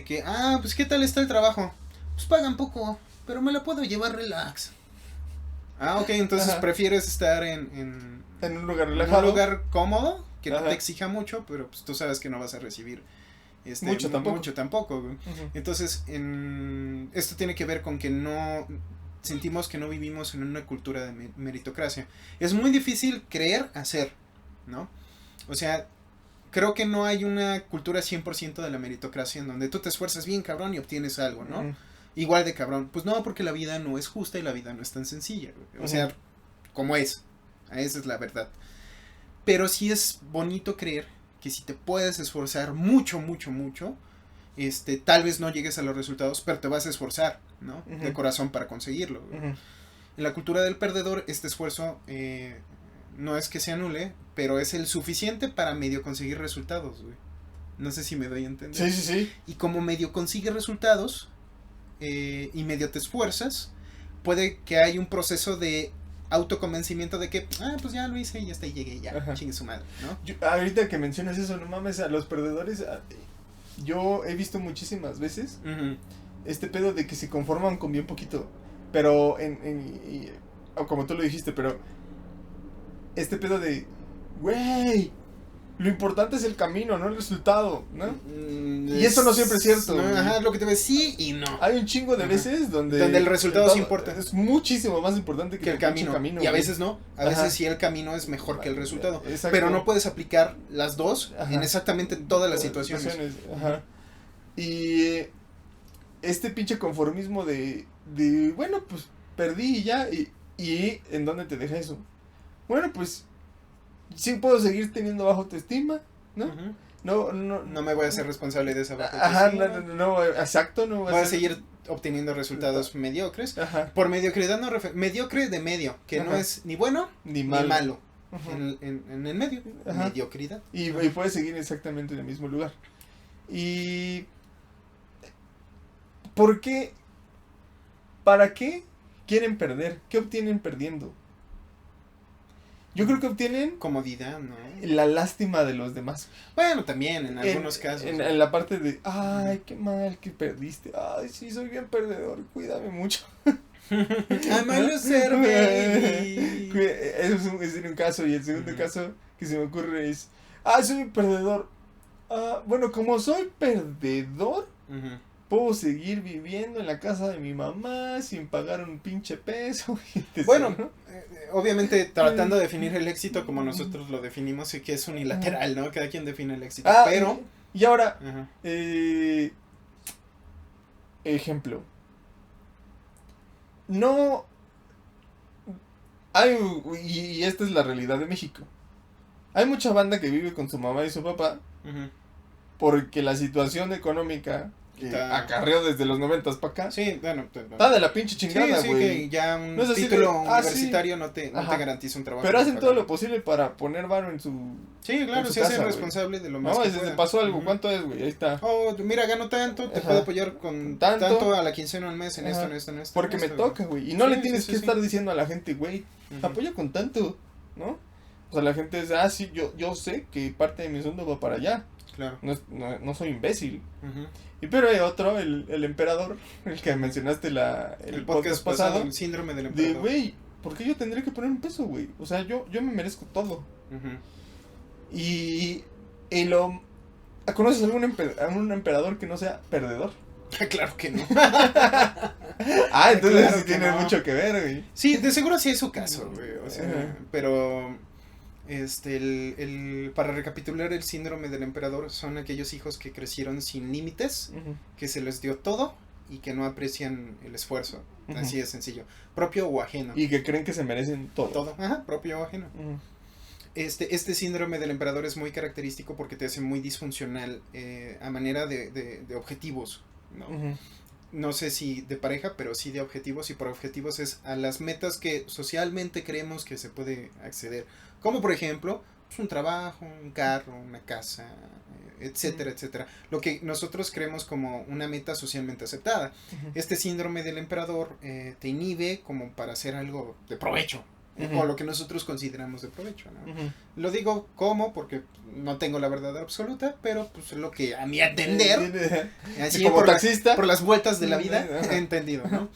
que, pues, ¿qué tal está el trabajo? Pues pagan poco, pero me lo puedo llevar relax. Ok, entonces prefieres estar en un lugar relajado. En un lugar cómodo, que no te exija mucho, pero pues tú sabes que no vas a recibir mucho tampoco, güey. Entonces, esto tiene que ver con que sentimos que no vivimos en una cultura de meritocracia. Es muy difícil creer hacer, ¿no? O sea, creo que no hay una cultura 100% de la meritocracia en donde tú te esfuerzas bien cabrón y obtienes algo, ¿no? Igual de cabrón. Pues no, porque la vida no es justa y la vida no es tan sencilla, güey. O sea, como es. Esa es la verdad. Pero sí es bonito creer que si te puedes esforzar mucho, tal vez no llegues a los resultados, pero te vas a esforzar, ¿no? De corazón para conseguirlo. En la cultura del perdedor, este esfuerzo no es que se anule, pero es el suficiente para medio conseguir resultados, güey. No sé si me doy a entender. Sí. Y como medio consigues resultados y medio te esfuerzas, puede que haya un proceso de autoconvencimiento de que, pues ya lo hice y hasta ahí llegué, ya, chingue su madre, ¿no? Ahorita que mencionas eso, no mames, a los perdedores, yo he visto muchísimas veces este pedo de que se conforman con bien poquito, pero como tú lo dijiste, pero este pedo de, güey, lo importante es el camino, no el resultado, ¿no? Y eso no siempre es cierto. Lo que te ves sí y no. Hay un chingo de veces donde el resultado sí importa. Es muchísimo más importante que el camino. Y a veces no. A veces sí el camino es mejor que el resultado. Exacto. Pero no puedes aplicar las dos en exactamente todas las situaciones. Y este pinche conformismo de bueno, pues perdí y ya. ¿Y en dónde te deja eso? Bueno, pues sí puedo seguir teniendo baja autoestima, ¿no? No me voy a hacer responsable de esa baja autoestima. No, exacto, no voy a seguir obteniendo resultados mediocres. Por mediocridad no mediocre de medio, que no es ni bueno ni malo. En el medio, mediocridad. Y puedes seguir exactamente en el mismo lugar. Y ¿por qué? ¿Para qué quieren perder? ¿Qué obtienen perdiendo? Yo creo que obtienen comodidad, ¿no? La lástima de los demás. Bueno, también en algunos casos. En la parte de, ay, qué mal que perdiste. Ay, sí, soy bien perdedor, cuídame mucho. Amalo ser baby. Es en un caso. Y el segundo caso que se me ocurre es, soy un perdedor. Bueno, como soy perdedor, puedo seguir viviendo en la casa de mi mamá sin pagar un pinche peso. Bueno, ¿no? Obviamente tratando de definir el éxito como nosotros lo definimos y que es unilateral, ¿no? Cada quien define el éxito, pero... Y ahora, ejemplo. No... Hay, y esta es la realidad de México. Hay mucha banda que vive con su mamá y su papá porque la situación económica que acarreó desde los 90s para acá. Sí, bueno. Está de la pinche chingada, güey. Sí, que ya un título universitario no te garantiza un trabajo. Pero hacen todo lo posible para poner varo en su... Sí, claro, se hacen responsable de lo más que pueda. Pasó algo, ¿cuánto es, güey? Ahí está. Oh, mira, gano tanto, te puedo apoyar con tanto a la quincena al mes en esto. Porque me toca, güey. Y no le tienes que estar diciendo a la gente, güey, apoya con tanto, ¿no? O sea, la gente dice, sí, yo sé que parte de mi sueldo va para allá. Claro. No soy imbécil. Y pero hay otro, el emperador, el que mencionaste el podcast pasado. El síndrome del emperador. De, güey, ¿por qué yo tendré que poner un peso, güey? O sea, yo me merezco todo. Y ¿conoces algún emperador que no sea perdedor? Claro que no. Entonces claro sí tiene mucho que ver, güey. Sí, de seguro sí es su caso, güey. O sea, pero... para recapitular, el síndrome del emperador son aquellos hijos que crecieron sin límites, que se les dio todo y que no aprecian el esfuerzo. Así de sencillo. Propio o ajeno. Y que creen que se merecen todo. Todo, propio o ajeno. Este síndrome del emperador es muy característico porque te hace muy disfuncional a manera de objetivos, ¿no? No sé si de pareja, pero sí de objetivos, y por objetivos es a las metas que socialmente creemos que se puede acceder. Como por ejemplo, pues un trabajo, un carro, una casa, etcétera, etcétera. Lo que nosotros creemos como una meta socialmente aceptada. Este síndrome del emperador te inhibe como para hacer algo de provecho. O lo que nosotros consideramos de provecho, ¿no? Lo digo porque no tengo la verdad absoluta, pero pues lo que a mi entender, así como taxista, por las vueltas de la vida, he entendido, ¿no?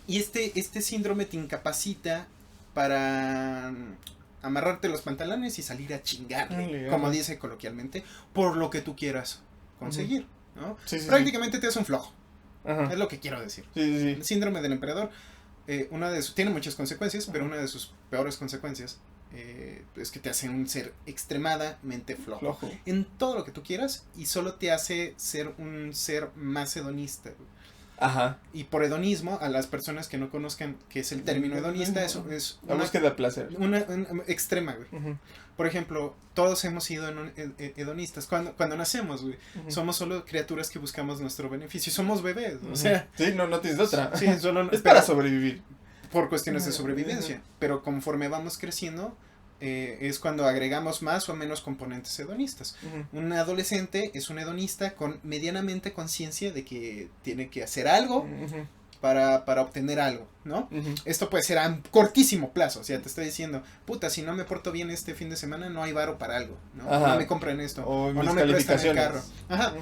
Y este síndrome te incapacita para amarrarte los pantalones y salir a chingarle, como dice coloquialmente, por lo que tú quieras conseguir, ¿no? Prácticamente te hace un flojo, es lo que quiero decir. El síndrome del emperador, tiene muchas consecuencias, pero una de sus peores consecuencias es que te hace un ser extremadamente flojo en todo lo que tú quieras, y solo te hace ser un ser más hedonista. Y por hedonismo, a las personas que no conozcan qué es el término hedonista, eso es una búsqueda de placer. Una extrema, güey. Por ejemplo, todos hemos sido hedonistas. Cuando nacemos, güey, somos solo criaturas que buscamos nuestro beneficio. Somos bebés, o sea... Sí, no tienes otra. Sí, solo... es para sobrevivir. Por cuestiones de sobrevivencia. Pero conforme vamos creciendo, es cuando agregamos más o menos componentes hedonistas. Un adolescente es un hedonista con medianamente conciencia de que tiene que hacer algo para obtener algo, ¿no? Esto puede ser a cortísimo plazo. O sea, te estoy diciendo, puta, si no me porto bien este fin de semana, no hay varo para algo, ¿no? No me compran esto, o no me prestan el carro.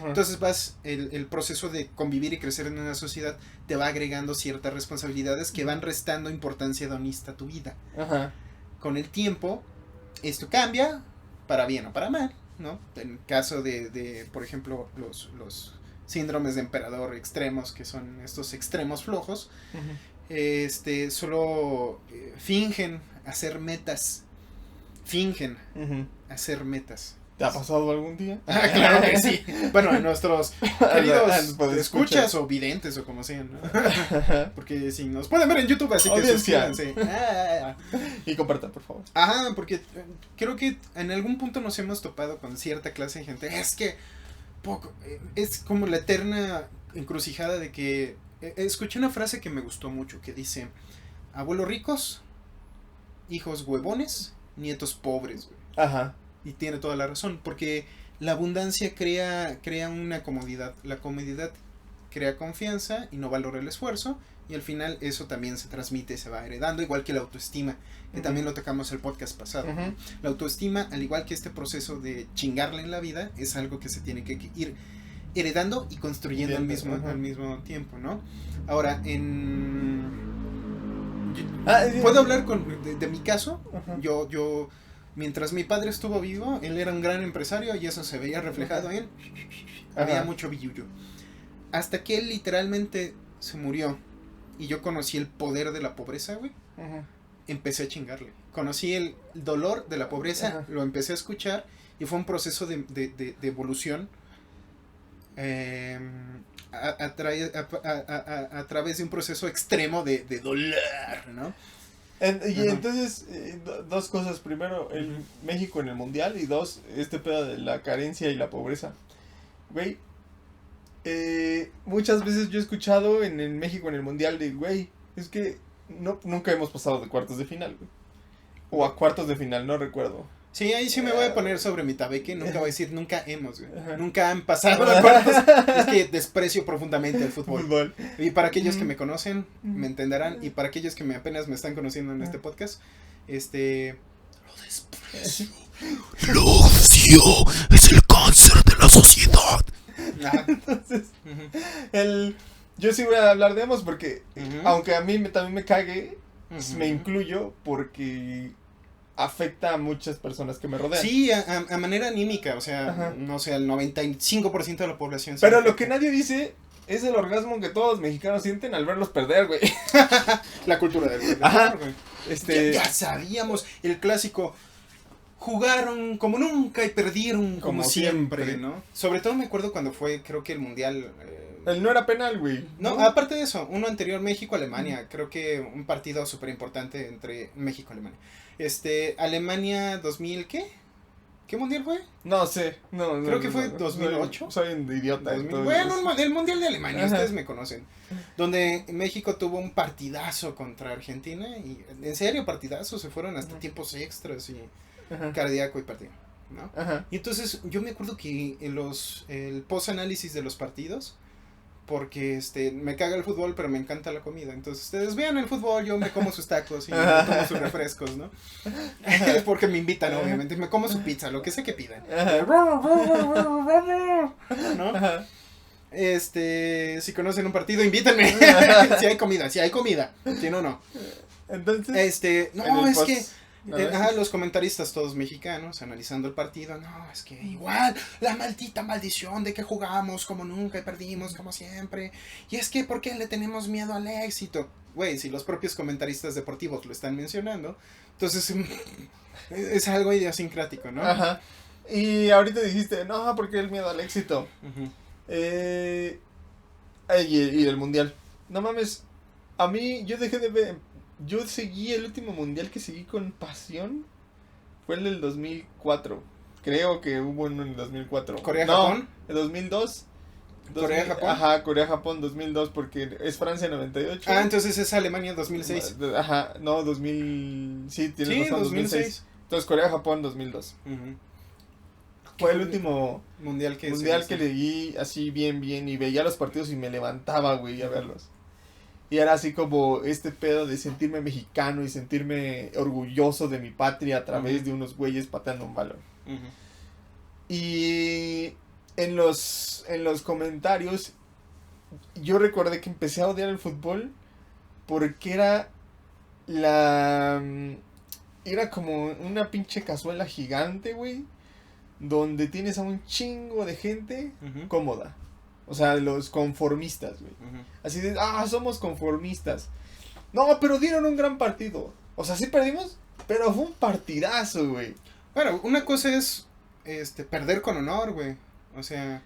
Entonces el proceso de convivir y crecer en una sociedad te va agregando ciertas responsabilidades que van restando importancia hedonista a tu vida. Con el tiempo, esto cambia para bien o para mal, ¿no? En caso de por ejemplo, los síndromes de emperador extremos, que son estos extremos flojos, solo fingen hacer metas. ¿Te ha pasado algún día? Claro que sí. Bueno, a nuestros queridos escuchas o videntes o como sean, ¿no? Porque si nos pueden ver en YouTube, así que suscríbanse. Y compartan, por favor. Porque creo que en algún punto nos hemos topado con cierta clase de gente. Es que es como la eterna encrucijada de que... escuché una frase que me gustó mucho, que dice: abuelos ricos, hijos huevones, nietos pobres, güey. Y tiene toda la razón, porque la abundancia crea una comodidad. La comodidad crea confianza y no valora el esfuerzo, y al final eso también se transmite y se va heredando, igual que la autoestima, que también lo tocamos el podcast pasado. La autoestima, al igual que este proceso de chingarle en la vida, es algo que se tiene que ir heredando y construyendo al mismo tiempo, ¿no? Ahora, ¿puedo hablar de mi caso? Yo mientras mi padre estuvo vivo, él era un gran empresario y eso se veía reflejado en... Había mucho billullo. hasta que él literalmente se murió y yo conocí el poder de la pobreza, güey, empecé a chingarle. Conocí el dolor de la pobreza, lo empecé a escuchar y fue un proceso de evolución a través de un proceso extremo de dolor, ¿no? Entonces, dos cosas. Primero, el México en el mundial. Y dos, este pedo de la carencia y la pobreza. Güey, muchas veces yo he escuchado en el México en el mundial de, güey, es que nunca hemos pasado de cuartos de final, güey. O a cuartos de final, no recuerdo. Sí, ahí sí me voy a poner sobre mi tabeque. Nunca voy a decir nunca hemos, güey. Nunca han pasado de cuartos. Es que desprecio profundamente el fútbol. Y para aquellos que me conocen, me entenderán. Y para aquellos que apenas me están conociendo en este podcast, lo desprecio. El odio es el cáncer de la sociedad. Entonces, yo sí voy a hablar de ambos porque, aunque a mí también me cague, me incluyo porque afecta a muchas personas que me rodean. Sí, a manera anímica, o sea, no sé, el 95% de la población. Pero lo que nadie dice es el orgasmo que todos los mexicanos sienten al verlos perder, güey. La cultura del güey. Ajá. Ya sabíamos, el clásico, jugaron como nunca y perdieron como siempre, ¿no? Sobre todo me acuerdo cuando fue, creo que el mundial... No era penal, güey. No, aparte de eso, uno anterior, México-Alemania, creo que un partido súper importante entre México y Alemania. Alemania 2000, ¿qué? ¿Qué mundial fue? No sé, creo que fue 2008. Soy un idiota. Bueno, el mundial de Alemania, ustedes me conocen. Donde México tuvo un partidazo contra Argentina y en serio partidazo, se fueron hasta tiempos extras y cardíaco y partido, ¿no? Y entonces yo me acuerdo que el post-análisis de los partidos, porque me caga el fútbol, pero me encanta la comida. Entonces, ustedes vean el fútbol, yo me como sus tacos y me tomo sus refrescos, ¿no? Porque me invitan, obviamente. Me como su pizza, lo que sé que pidan. ¿No? Si conocen un partido, invítenme. Si hay comida. Si no, no. Entonces, no, es que... los comentaristas todos mexicanos analizando el partido, no, es que igual, la maldita maldición de que jugamos como nunca y perdimos como siempre, y es que ¿por qué le tenemos miedo al éxito? Güey, si los propios comentaristas deportivos lo están mencionando, entonces es algo idiosincrático, ¿no? Y ahorita dijiste, no, porque el miedo al éxito. Y el mundial. No mames, a mí, yo dejé de ver... Yo seguí el último mundial que seguí con pasión. Fue el del 2004. Creo que hubo uno en el 2004. ¿Corea-Japón? El 2002. ¿Corea-Japón? Ajá, Corea-Japón 2002 porque es Francia 98. Entonces es Alemania 2006. Ajá, no, 2000... Sí, tienes razón, 2006. Entonces Corea-Japón 2002. Fue el último mundial que leí así bien y veía los partidos y me levantaba, güey, a verlos. Y era así como este pedo de sentirme mexicano y sentirme orgulloso de mi patria a través de unos güeyes pateando un balón. Y en los comentarios yo recordé que empecé a odiar el fútbol porque era como una pinche cazuela gigante, güey, donde tienes a un chingo de gente cómoda. O sea, los conformistas, güey. Así de, somos conformistas. No, pero dieron un gran partido. O sea, sí perdimos, pero fue un partidazo, güey. Bueno, una cosa es perder con honor, güey. O sea,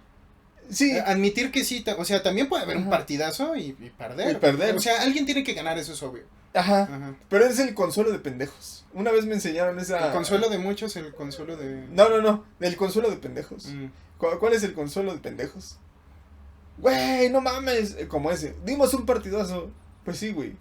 sí, admitir que sí, o sea, también puede haber un partidazo y perder. O sea, alguien tiene que ganar, eso es obvio. Pero es el consuelo de pendejos. Una vez me enseñaron esa... El consuelo de muchos, el consuelo de... No, el consuelo de pendejos. ¿Cuál es el consuelo de pendejos? Güey, no mames, como ese. Dimos un partidazo. Pues sí, güey.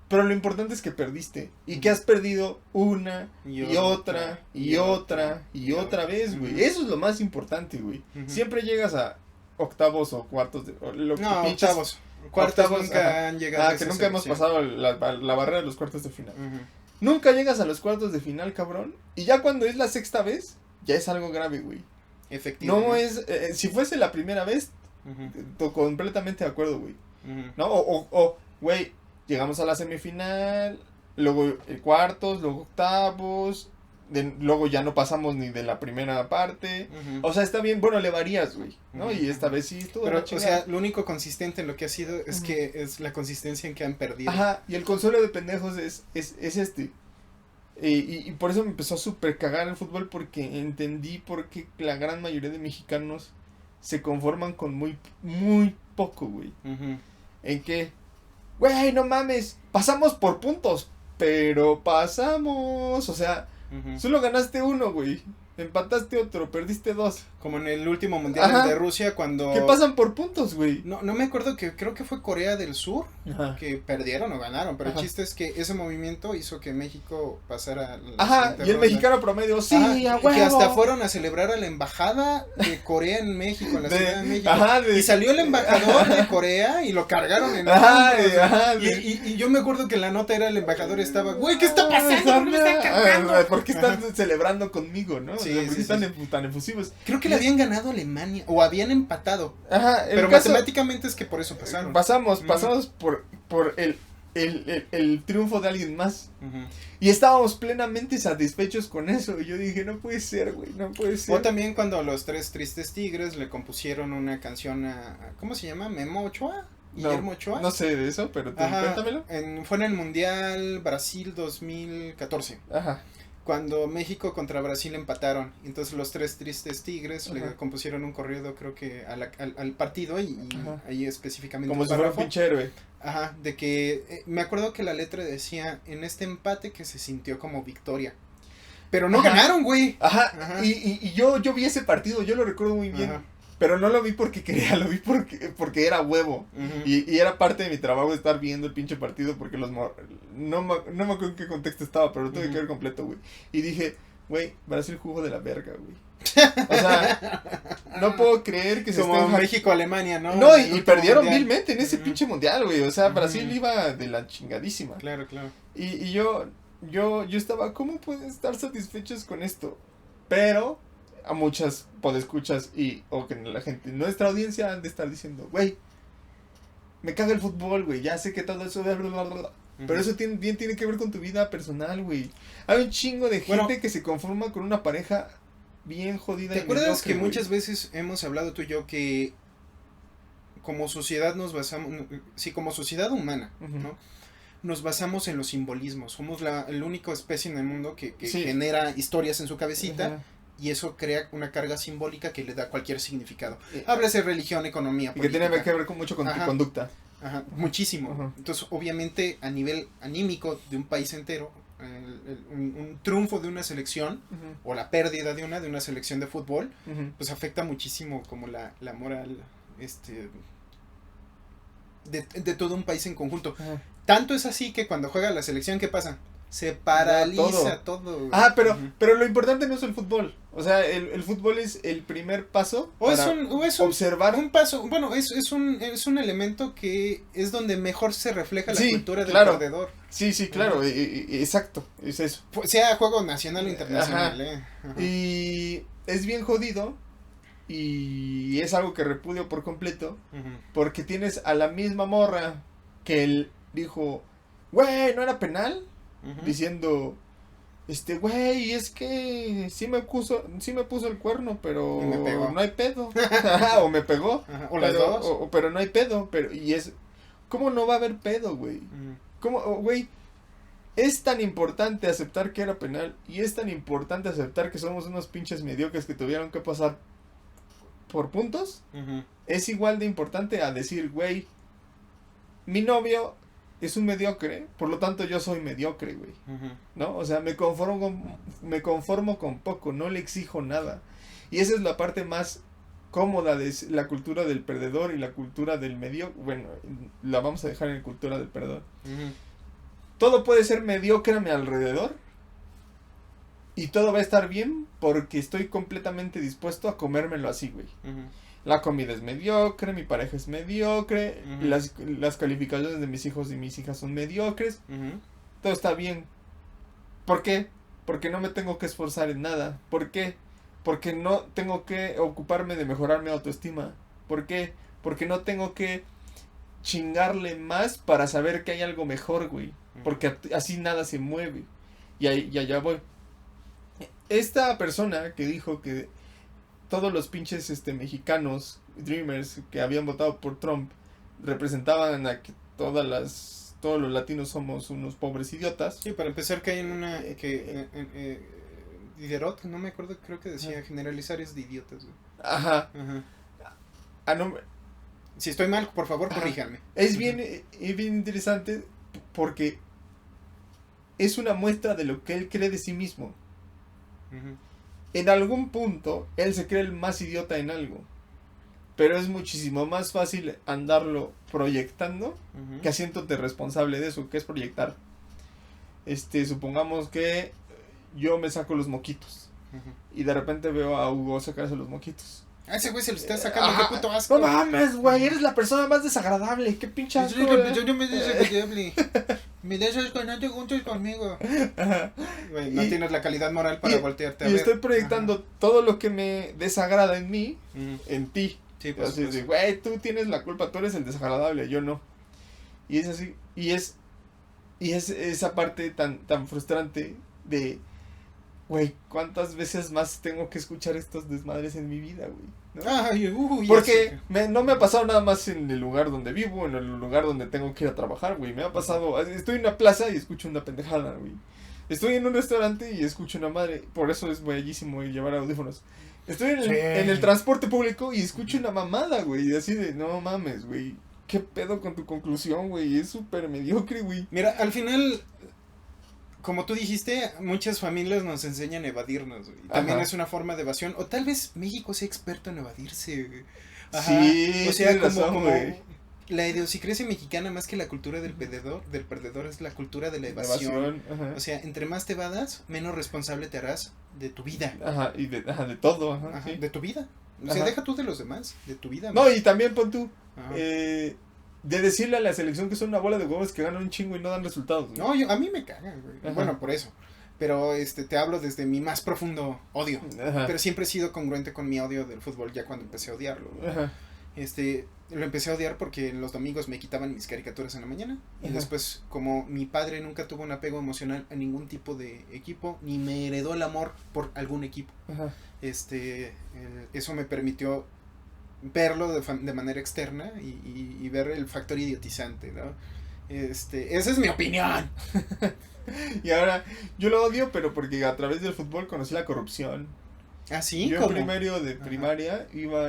Pero lo importante es que perdiste. Y que has perdido una y otra vez, güey. Eso es lo más importante, güey. Siempre llegas a octavos o cuartos de... octavos. Cuartos nunca han llegado. Que nunca hemos pasado la barrera de los cuartos de final. Nunca llegas a los cuartos de final, cabrón. Y ya cuando es la sexta vez, ya es algo grave, güey. Efectivamente. No es... si fuese la primera vez... completamente de acuerdo, güey. ¿No? Güey, llegamos a la semifinal, luego cuartos, luego octavos, luego ya no pasamos ni de la primera parte. O sea, está bien, bueno, le varías, güey, ¿no? Y esta vez sí estuvo. Pero, o sea, lo único consistente en lo que ha sido es que es la consistencia en que han perdido. Ajá, y el consuelo de pendejos es este. Y por eso me empezó a súper cagar el fútbol, porque entendí por qué la gran mayoría de mexicanos se conforman con muy, muy poco, güey. En que, güey, no mames, pasamos por puntos, pero pasamos, o sea, solo ganaste uno, güey, empataste otro, perdiste 2. Como en el último mundial de Rusia cuando... ¿Qué pasan por puntos, güey? No me acuerdo, creo que fue Corea del Sur, que perdieron o ganaron, pero el chiste es que ese movimiento hizo que México pasara la y el mexicano promedio, sí, a huevo. Que hasta fueron a celebrar a la embajada de Corea en México, en la Ciudad de México. Y salió el embajador de Corea y lo cargaron en y yo me acuerdo que la nota era el embajador estaba, güey, ¿qué está pasando? ¿Por qué me están cargando? ¿Por qué están celebrando conmigo, no? Sí, ¿por qué están tan efusivos? Creo que le habían ganado a Alemania, o habían empatado. Pero matemáticamente es que por eso pasaron. Pasamos por el triunfo de alguien más. Y estábamos plenamente satisfechos con eso. Y yo dije, no puede ser, güey, no puede ser. O también cuando los 3 Tristes Tigres le compusieron una canción a ¿cómo se llama? ¿Memo Ochoa? ¿Guillermo Ochoa? No sé de eso, pero cuéntamelo. Fue en el Mundial Brasil 2014. Ajá. Cuando México contra Brasil empataron, entonces los 3 Tristes Tigres le compusieron un corrido, creo que al partido y ahí específicamente. Como si fuera un pinche héroe. Ajá, de que me acuerdo que la letra decía en este empate que se sintió como victoria. Pero no ganaron, güey. Y yo vi ese partido, yo lo recuerdo muy bien. Pero no lo vi porque quería, lo vi porque era huevo. Y era parte de mi trabajo estar viendo el pinche partido porque no me acuerdo en qué contexto estaba, pero lo tuve que ver completo, güey. Y dije, güey, Brasil jugó de la verga, güey. O sea, no puedo creer que como estén... México-Alemania, ¿no? No, y perdieron vilmente en ese pinche mundial, güey. O sea, Brasil iba de la chingadísima. Claro. Y yo estaba, ¿cómo pueden estar satisfechos con esto? Pero... a muchas podescuchas o que la gente, nuestra audiencia han de estar diciendo, güey, me caga el fútbol, güey, ya sé que todo eso, pero eso tiene que ver con tu vida personal, güey. Hay un chingo de gente que se conforma con una pareja bien jodida. ¿Te acuerdas que muchas veces hemos hablado tú y yo que como sociedad nos basamos, como sociedad humana, ¿no? Nos basamos en los simbolismos, somos el único especie en el mundo que genera historias en su cabecita. Y eso crea una carga simbólica que le da cualquier significado. Háblese religión, economía, política. Y que tiene que ver mucho con tu conducta. Muchísimo. Entonces, obviamente, a nivel anímico de un país entero, un triunfo de una selección, o la pérdida de una selección de fútbol, pues afecta muchísimo como la moral, de todo un país en conjunto. Tanto es así que cuando juega la selección, ¿qué pasa? Se paraliza todo. Pero lo importante no es el fútbol. O sea, el fútbol es el primer paso para observar. Un paso, bueno, es un elemento que es donde mejor se refleja la cultura del perdedor. Sí, claro, exacto, es eso. Sea juego nacional o internacional. Y es bien jodido y es algo que repudio por completo porque tienes a la misma morra que él dijo, güey, ¿no era penal? Diciendo, güey, es que sí me puso el cuerno, pero no hay pedo. O me pegó. O las dos. Pero no hay pedo. ¿Cómo no va a haber pedo, güey? ¿Cómo, güey? Es tan importante aceptar que era penal y es tan importante aceptar que somos unos pinches mediocres que tuvieron que pasar por puntos. Es igual de importante a decir, güey, mi novio es un mediocre, por lo tanto yo soy mediocre, güey, ¿no? O sea, me conformo con poco, no le exijo nada. Y esa es la parte más cómoda de la cultura del perdedor y la cultura del mediocre. Bueno, la vamos a dejar en la cultura del perdedor. Todo puede ser mediocre a mi alrededor y todo va a estar bien porque estoy completamente dispuesto a comérmelo así, güey. La comida es mediocre, mi pareja es mediocre, las calificaciones de mis hijos y mis hijas son mediocres. Todo está bien. ¿Por qué? Porque no me tengo que esforzar en nada. ¿Por qué? Porque no tengo que ocuparme de mejorar mi autoestima. ¿Por qué? Porque no tengo que chingarle más para saber que hay algo mejor, güey. Porque así nada se mueve. Y allá voy. esta persona que dijo que todos los pinches mexicanos, dreamers, que habían votado por Trump, representaban a que todos los latinos somos unos pobres idiotas. Sí, para empezar que hay en una, Diderot, no me acuerdo, creo que decía, generalizar es de idiotas, güey. Ajá. No, si estoy mal, por favor, corríjanme. Es bien interesante porque es una muestra de lo que él cree de sí mismo. En algún punto, él se cree el más idiota en algo. Pero es muchísimo más fácil andarlo proyectando que haciéndote responsable de eso, que es proyectar. Supongamos que yo me saco los moquitos. Y de repente veo a Hugo sacarse los moquitos. A ese güey se lo está sacando, qué puto asco. No mames, güey, eres la persona más desagradable. Qué pinche asco. Yo no me desagradable. Me das asco, no te juntes conmigo. Güey, no tienes la calidad moral para voltearte a ver. Y estoy proyectando todo lo que me desagrada en mí, en ti. Sí, pues. Entonces, güey, tú tienes la culpa, tú eres el desagradable, yo no. Y es así, y es esa parte tan frustrante de, güey, ¿cuántas veces más tengo que escuchar estos desmadres en mi vida, güey? ¿No? Ay, porque no me ha pasado nada más en el lugar donde vivo, en el lugar donde tengo que ir a trabajar, güey. Me ha pasado, estoy en una plaza y escucho una pendejada, güey. Estoy en un restaurante y escucho una madre, por eso es bellísimo llevar audífonos. Estoy en el transporte público y escucho una mamada, güey, así de, no mames, güey. ¿Qué pedo con tu conclusión, güey? Es súper mediocre, güey. Mira, al final, como tú dijiste, muchas familias nos enseñan a evadirnos, güey. También es una forma de evasión. O tal vez México sea experto en evadirse, güey. Ajá. Sí, o sea, como la idiosincrasia mexicana, más que la cultura del perdedor es la cultura de la evasión. O sea, entre más te evadas, menos responsable te harás de tu vida. Ajá, y de todo. Ajá, sí. De tu vida. O sea, deja tú de los demás, de tu vida. No, y también pon tú, de decirle a la selección que son una bola de huevos que ganan un chingo y no dan resultados. No, a mí me cagan, güey. Bueno, por eso. Pero te hablo desde mi más profundo odio. Pero siempre he sido congruente con mi odio del fútbol ya cuando empecé a odiarlo. Lo empecé a odiar porque los domingos me quitaban mis caricaturas en la mañana. Y después, como mi padre nunca tuvo un apego emocional a ningún tipo de equipo, ni me heredó el amor por algún equipo. Eso me permitió verlo de manera externa y ver el factor idiotizante, ¿no? Esa es mi opinión. Y ahora, yo lo odio, pero porque a través del fútbol conocí la corrupción. ¿Ah, sí? Yo en primero de primaria iba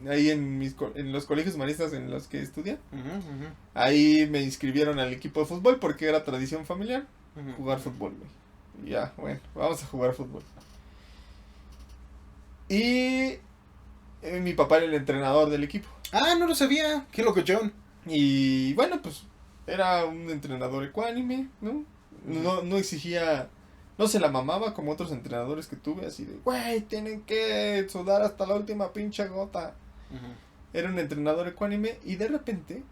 ahí en los colegios humanistas en los que estudié. Ahí me inscribieron al equipo de fútbol porque era tradición familiar jugar fútbol, güey. Ya, bueno, vamos a jugar fútbol. Y mi papá era el entrenador del equipo. Ah, no lo sabía. Qué locochón. Y bueno, pues era un entrenador ecuánime, ¿no? No exigía, no se la mamaba como otros entrenadores que tuve, así de, güey, tienen que sudar hasta la última pinche gota. Era un entrenador ecuánime y de repente,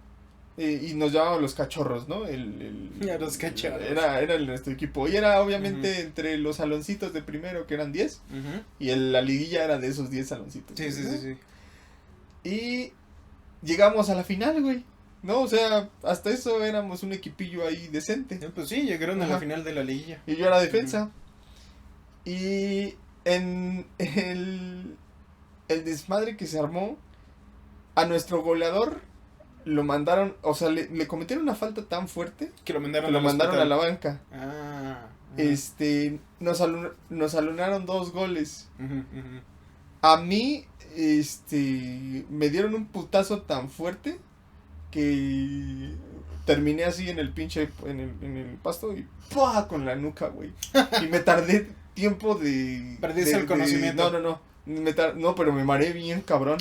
y nos llamaban los cachorros, ¿no? Los cachorros. Era nuestro equipo. Y era obviamente entre los saloncitos de primero, que eran 10, y la liguilla era de esos 10 saloncitos. Sí. Y llegamos a la final, güey. No, o sea, hasta eso éramos un equipillo ahí decente. Pues sí, llegaron a la final de la liguilla. Y yo era defensa. Y en el desmadre que se armó, a nuestro goleador lo mandaron, o sea, le cometieron una falta tan fuerte que lo mandaron a la banca. Nos Nos alonaron 2 goles. A mí, me dieron un putazo tan fuerte que terminé así en el pinche, en el pasto y ¡pua! Con la nuca, güey. Y me tardé tiempo de... Perdiste el conocimiento. No, pero me mareé bien, cabrón.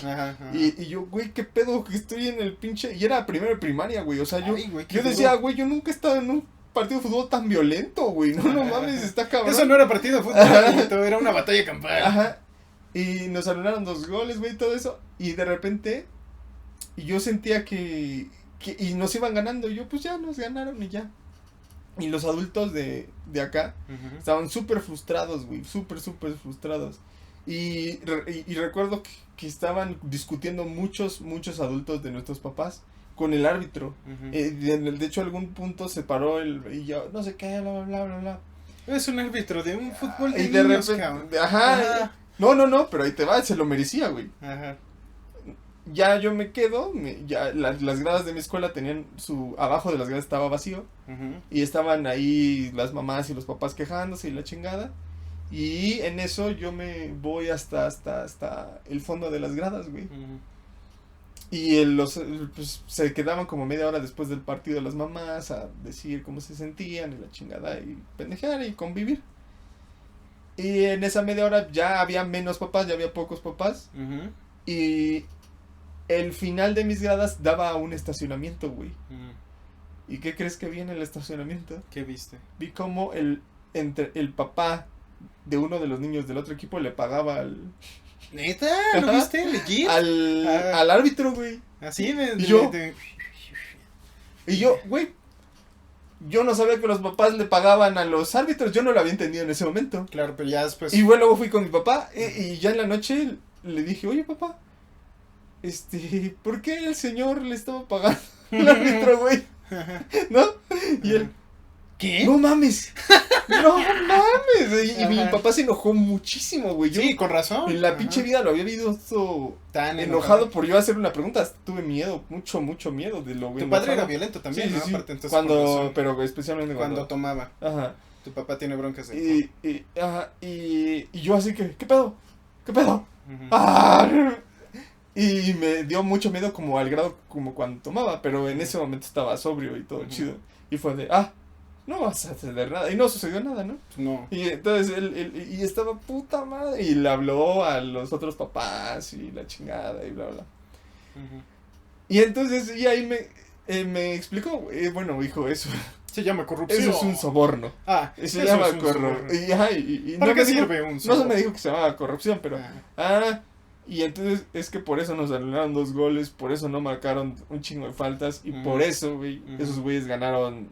Y yo, güey, qué pedo que estoy en el pinche... Y era primero de primaria, güey. O sea, yo decía, güey, yo nunca he estado en un partido de fútbol tan violento, güey. No mames, está cabrón. Eso no era partido de fútbol, era una batalla campal. Y nos anularon 2 goles, güey, todo eso. Y de repente... Y yo sentía que y nos iban ganando. Y yo, pues ya nos ganaron y ya. Y los adultos de acá estaban súper frustrados, güey. Súper frustrados. Y recuerdo que estaban discutiendo muchos adultos de nuestros papás con el árbitro. De hecho, a algún punto se paró y yo, no sé qué, bla. Es un árbitro de un fútbol de Y de niños, repente, cabrón. ajá. No, pero ahí te va, se lo merecía, güey. Ajá. Ya yo me quedo, ya las gradas de mi escuela tenían abajo de las gradas estaba vacío. Y estaban ahí las mamás y los papás quejándose y la chingada. Y en eso yo me voy hasta el fondo de las gradas, güey. Y pues, se quedaban como media hora después del partido las mamás a decir cómo se sentían y la chingada y pendejear y convivir. Y en esa media hora ya había menos papás, ya había pocos papás. Y el final de mis gradas daba a un estacionamiento, güey. ¿Y qué crees que vi en el estacionamiento? ¿Qué viste? Vi como el papá de uno de los niños del otro equipo le pagaba ¿Neta? ¿Lo viste? ¿Legit? al árbitro, güey. Así Y yo, güey, yo no sabía que los papás le pagaban a los árbitros, yo no lo había entendido en ese momento. Claro, pero ya después... Y luego fui con mi papá y ya en la noche le dije, oye papá, ¿por qué el señor le estaba pagando al árbitro, güey? ¿No? Y él, ¿qué? ¡no mames! ¡No mames! Y mi papá se enojó muchísimo, güey. Sí, con razón. En la pinche vida lo había visto tan enojado por yo hacer una pregunta. Tuve miedo, mucho miedo de lo Tu padre era violento también, sí, ¿no? sí. Aparte, entonces, pero especialmente cuando tomaba. Ajá. Tu papá tiene broncas de... Y yo así que, ¿qué pedo? ¡Ah! Y me dio mucho miedo como al grado como cuando tomaba, pero en ese momento estaba sobrio y todo chido. Y fue de, no vas a hacer nada. Y no sucedió nada, ¿no? No. Y entonces él estaba puta madre. Y le habló a los otros papás y la chingada y bla, bla. Y entonces, y ahí me explicó, bueno, hijo, eso. Se llama corrupción. Eso es un soborno. Se llama corrupción. Y ¿Para no qué me dijo, sirve un soborno? No se me dijo que se llamaba corrupción, pero... y entonces es que por eso nos anularon 2 goles, por eso no marcaron un chingo de faltas, y por eso, güey, esos güeyes ganaron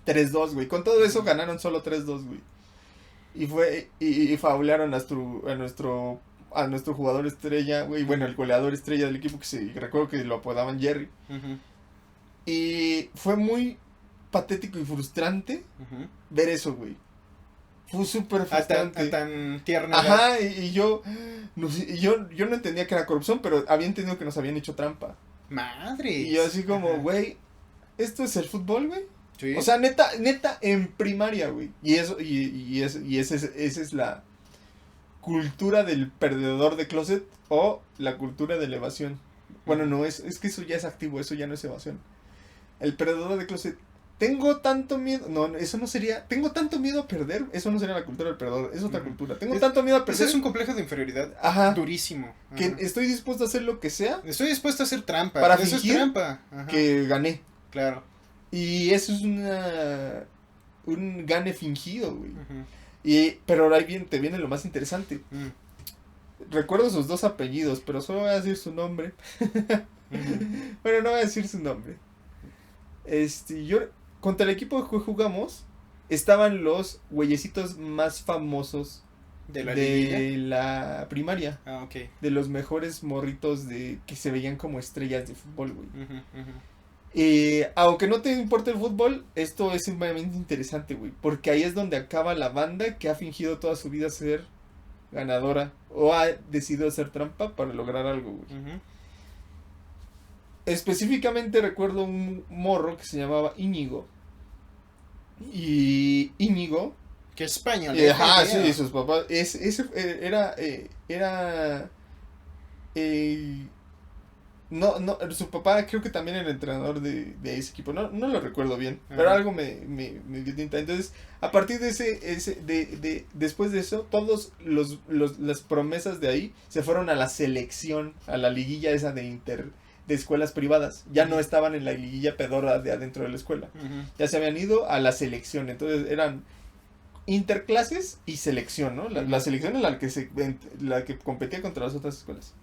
3-2, güey. Con todo eso ganaron solo 3-2, güey. Y faulearon a nuestro jugador estrella, güey, bueno, el goleador estrella del equipo, recuerdo que lo apodaban Jerry. Y fue muy patético y frustrante ver eso, güey. Fue súper frustrante. A tan tierna. Ajá, y yo no entendía que era corrupción, pero había entendido que nos habían hecho trampa. Madre. Y yo así como, güey, ¿esto es el fútbol, güey? Sí. O sea, neta, en primaria, güey. Y esa es la cultura del perdedor de closet o la cultura de la evasión. Bueno, no, es que eso ya es activo, eso ya no es evasión. El perdedor de closet. Tengo tanto miedo. No, eso no sería. Tengo tanto miedo a perder. Eso no sería la cultura del perdedor. Es otra cultura. Tengo tanto miedo a perder. Ese es un complejo de inferioridad. Durísimo. Que estoy dispuesto a hacer lo que sea. Estoy dispuesto a hacer trampa. Para eso fingir es trampa. Que gané. Claro. Y eso es un gane fingido, güey. Pero ahí te viene lo más interesante. Recuerdo sus 2 apellidos, pero solo voy a decir su nombre. Bueno, no voy a decir su nombre. Contra el equipo que jugamos, estaban los güeyecitos más famosos de la primaria. Ok. De los mejores morritos que se veían como estrellas de fútbol, güey. Aunque no te importe el fútbol, esto es sumamente interesante, güey. Porque ahí es donde acaba la banda que ha fingido toda su vida ser ganadora o ha decidido hacer trampa para lograr algo, güey. Específicamente recuerdo un morro que se llamaba Íñigo. Y Íñigo... ¿Qué español? Sí, sus papás... No, su papá creo que también era entrenador de ese equipo. No lo recuerdo bien, pero algo me dio tinta. Entonces, a partir de después de eso, todos las promesas de ahí se fueron a la selección, a la liguilla esa de escuelas privadas. Ya no estaban en la liguilla pedorra de adentro de la escuela. Ya se habían ido a la selección. Entonces eran interclases y selección, ¿no? La selección es la que competía contra las otras escuelas.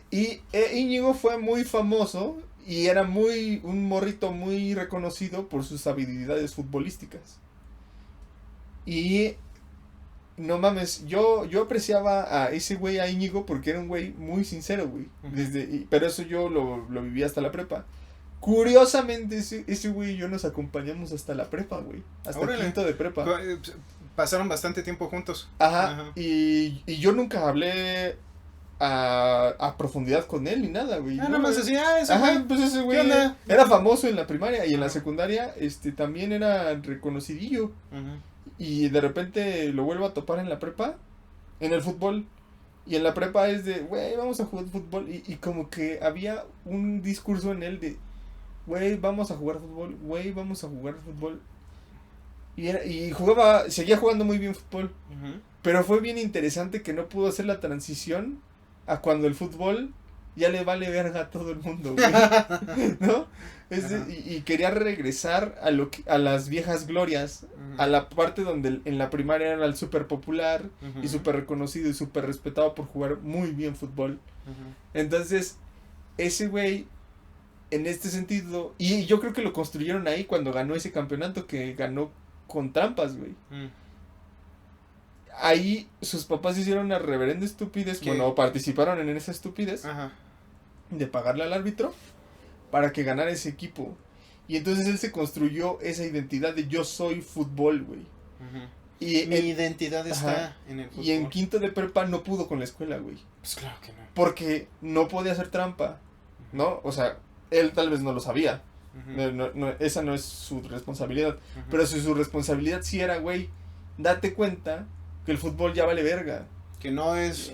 Y Íñigo fue muy famoso y era un morrito muy reconocido por sus habilidades futbolísticas. Y no mames, yo apreciaba a ese güey, a Íñigo, porque era un güey muy sincero, güey. Pero eso yo lo viví hasta la prepa. Curiosamente, ese güey y yo nos acompañamos hasta la prepa, güey. Hasta Órale. quinto de prepa. Pasaron bastante tiempo juntos. Ajá. Y yo nunca hablé a profundidad con él ni nada, güey. Nada más decía, ese Ajá, güey. pues ese güey ¿Qué onda? era famoso en la primaria y en la secundaria, también era reconocidillo. Ujú. Y de repente lo vuelvo a topar en la prepa, en el fútbol. Y en la prepa es de, güey, vamos a jugar fútbol. Y como que había un discurso en él de, güey, vamos a jugar fútbol, güey, vamos a jugar fútbol. Y seguía jugando muy bien fútbol. Ujú. Pero fue bien interesante que no pudo hacer la transición a cuando el fútbol ya le vale verga a todo el mundo, güey. ¿No? Y quería regresar a las viejas glorias, Ujú. a la parte donde en la primaria era el súper popular Ujú. y súper reconocido y súper respetado por jugar muy bien fútbol. Ujú. Entonces, ese güey, en este sentido, y yo creo que lo construyeron ahí cuando ganó ese campeonato que ganó con trampas, güey. Mm. Ahí sus papás hicieron una reverenda estupidez, ¿Qué? bueno, participaron en esa estupidez Ajá. de pagarle al árbitro para que ganara ese equipo. Y entonces él se construyó esa identidad de yo soy fútbol, güey. Ujú. Y Mi identidad está ajá. en el fútbol. Y en quinto de prepa no pudo con la escuela, güey. Pues claro que no. Porque no podía hacer trampa, ¿no? O sea, él tal vez no lo sabía. Ujú. Esa no es su responsabilidad. Ujú. Pero si su responsabilidad sí era, güey, date cuenta que el fútbol ya vale verga. Que no es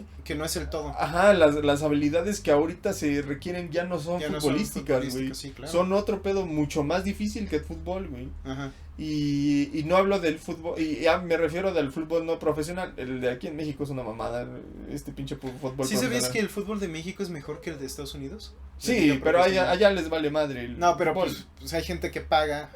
el todo. Ajá, las habilidades que ahorita se requieren ya no son Ya no futbolísticas, güey. futbolísticas, sí, claro. Son otro pedo mucho más difícil que el fútbol, güey. Ajá. Y no hablo del fútbol, y ya me refiero del fútbol no profesional. El de aquí en México es una mamada, este pinche fútbol ¿Sí profesional. sabías que el fútbol de México es mejor que el de Estados Unidos? Sí, La liga pero profesional. allá les vale madre el No, pero fútbol. pues hay gente que paga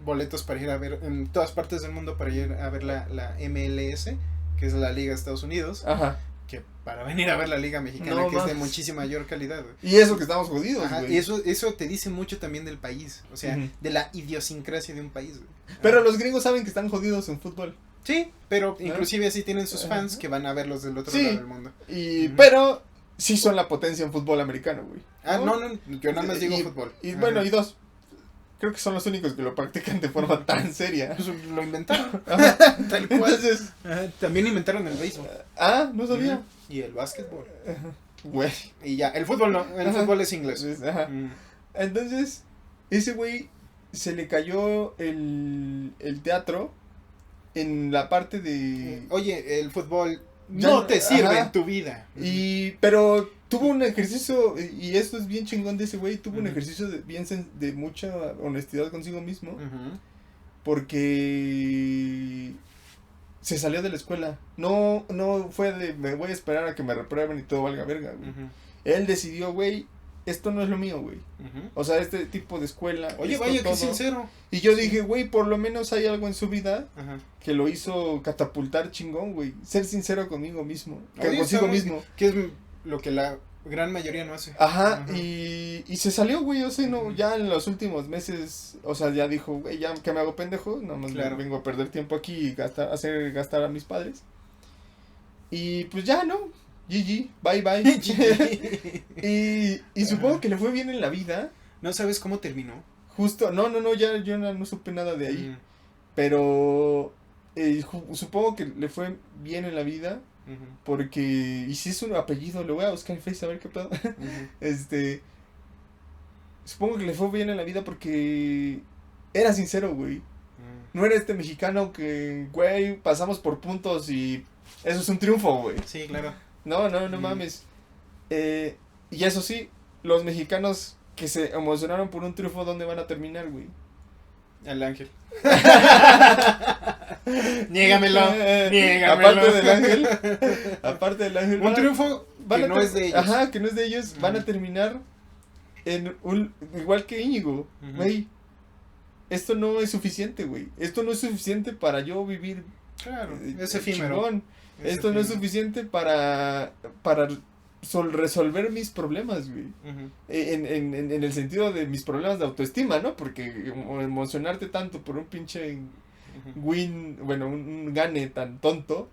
boletos para ir a ver en todas partes del mundo para ir a ver la MLS, que es la Liga de Estados Unidos, Ajá. que para venir a ver la Liga Mexicana, No que es de mames. muchísima mayor calidad, güey. Y eso que estamos jodidos, Ajá, güey. y eso te dice mucho también del país, o sea, Ujú. de la idiosincrasia de un país, güey. Pero Ah. los gringos saben que están jodidos en fútbol. Sí, pero ¿no? inclusive así tienen sus fans Ajá. que van a verlos del otro Sí. lado del mundo. Y pero sí son la potencia en fútbol americano, güey. Ah, no, yo nada más digo Y- fútbol. Y Ajá. bueno, y dos. Creo que son los únicos que lo practican de forma tan seria. Pues lo inventaron, Ajá. tal cual. Entonces, Ajá, también inventaron el béisbol. no sabía. Ujú. Y el básquetbol. Güey. Y ya, el fútbol no, el Ajá. fútbol es inglés. Entonces, ajá. Entonces, ese güey se le cayó el teatro en la parte de... Oye, el fútbol Ya no no- te sirve ajá. en tu vida. Pero tuvo un ejercicio, y esto es bien chingón de ese güey, tuvo un Ujú. ejercicio de mucha honestidad consigo mismo, Ujú. porque se salió de la escuela. No fue de me voy a esperar a que me reprueben y todo valga verga, güey. Ujú. Él decidió, güey, esto no es lo mío, güey. Ujú. O sea, este tipo de escuela. Oye, esto vaya, qué todo. sincero. Y yo dije, güey, por lo menos hay algo en su vida Ajá. que lo hizo catapultar chingón, güey. Ser sincero conmigo mismo. Oye, Consigo está mismo. Que es lo que la gran mayoría no hace. Ajá, Ajá. y se salió, güey, o sea, no, Ujú. ya en los últimos meses, o sea, ya dijo, güey, ya que me hago pendejo, nada más Claro. vengo a perder tiempo aquí y hacer gastar a mis padres. Y pues ya, ¿no? GG, bye bye. y supongo que le fue bien en la vida, ¿No sabes cómo terminó? justo, no, ya yo no supe nada de ahí, Mm. pero supongo que le fue bien en la vida, Ujú. porque, y si es un apellido, lo voy a buscar en Facebook a ver qué pedo. Ujú. Supongo que le fue bien en la vida porque era sincero, güey. Mm. No era este mexicano que, güey, pasamos por puntos y eso es un triunfo, güey. Sí, claro. No Mm. mames. Y eso sí, los mexicanos que se emocionaron por un triunfo, ¿dónde van a terminar, güey? El ángel. Niégamelo. Niégamelo. Aparte del ángel, Un triunfo van que a no es de ellos. Ajá, que no es de ellos, van a Ujú. terminar en igual que Íñigo, Ujú. güey. Esto no es suficiente, güey. Esto no es suficiente para yo vivir Claro, es efímero. chingón. Es Esto no es efímero. suficiente para resolver mis problemas, güey. Ujú. En el sentido de mis problemas de autoestima, ¿no? Porque emocionarte tanto por un pinche Ujú. un gane tan tonto,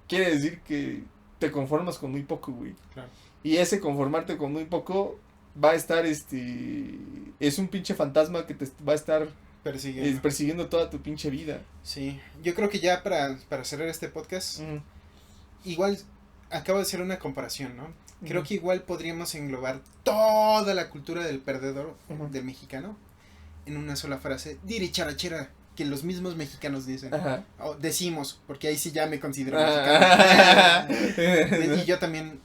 quiere decir que te conformas con muy poco, güey. Claro. Y ese conformarte con muy poco va a estar, es un pinche fantasma que te va a estar persiguiendo toda tu pinche vida. Sí, yo creo que ya para cerrar este podcast, igual acabo de hacer una comparación, ¿no? Creo que igual podríamos englobar toda la cultura del perdedor del mexicano en una sola frase, diricharachera, que los mismos mexicanos dicen. O decimos, porque ahí sí ya me considero mexicano. Y yo también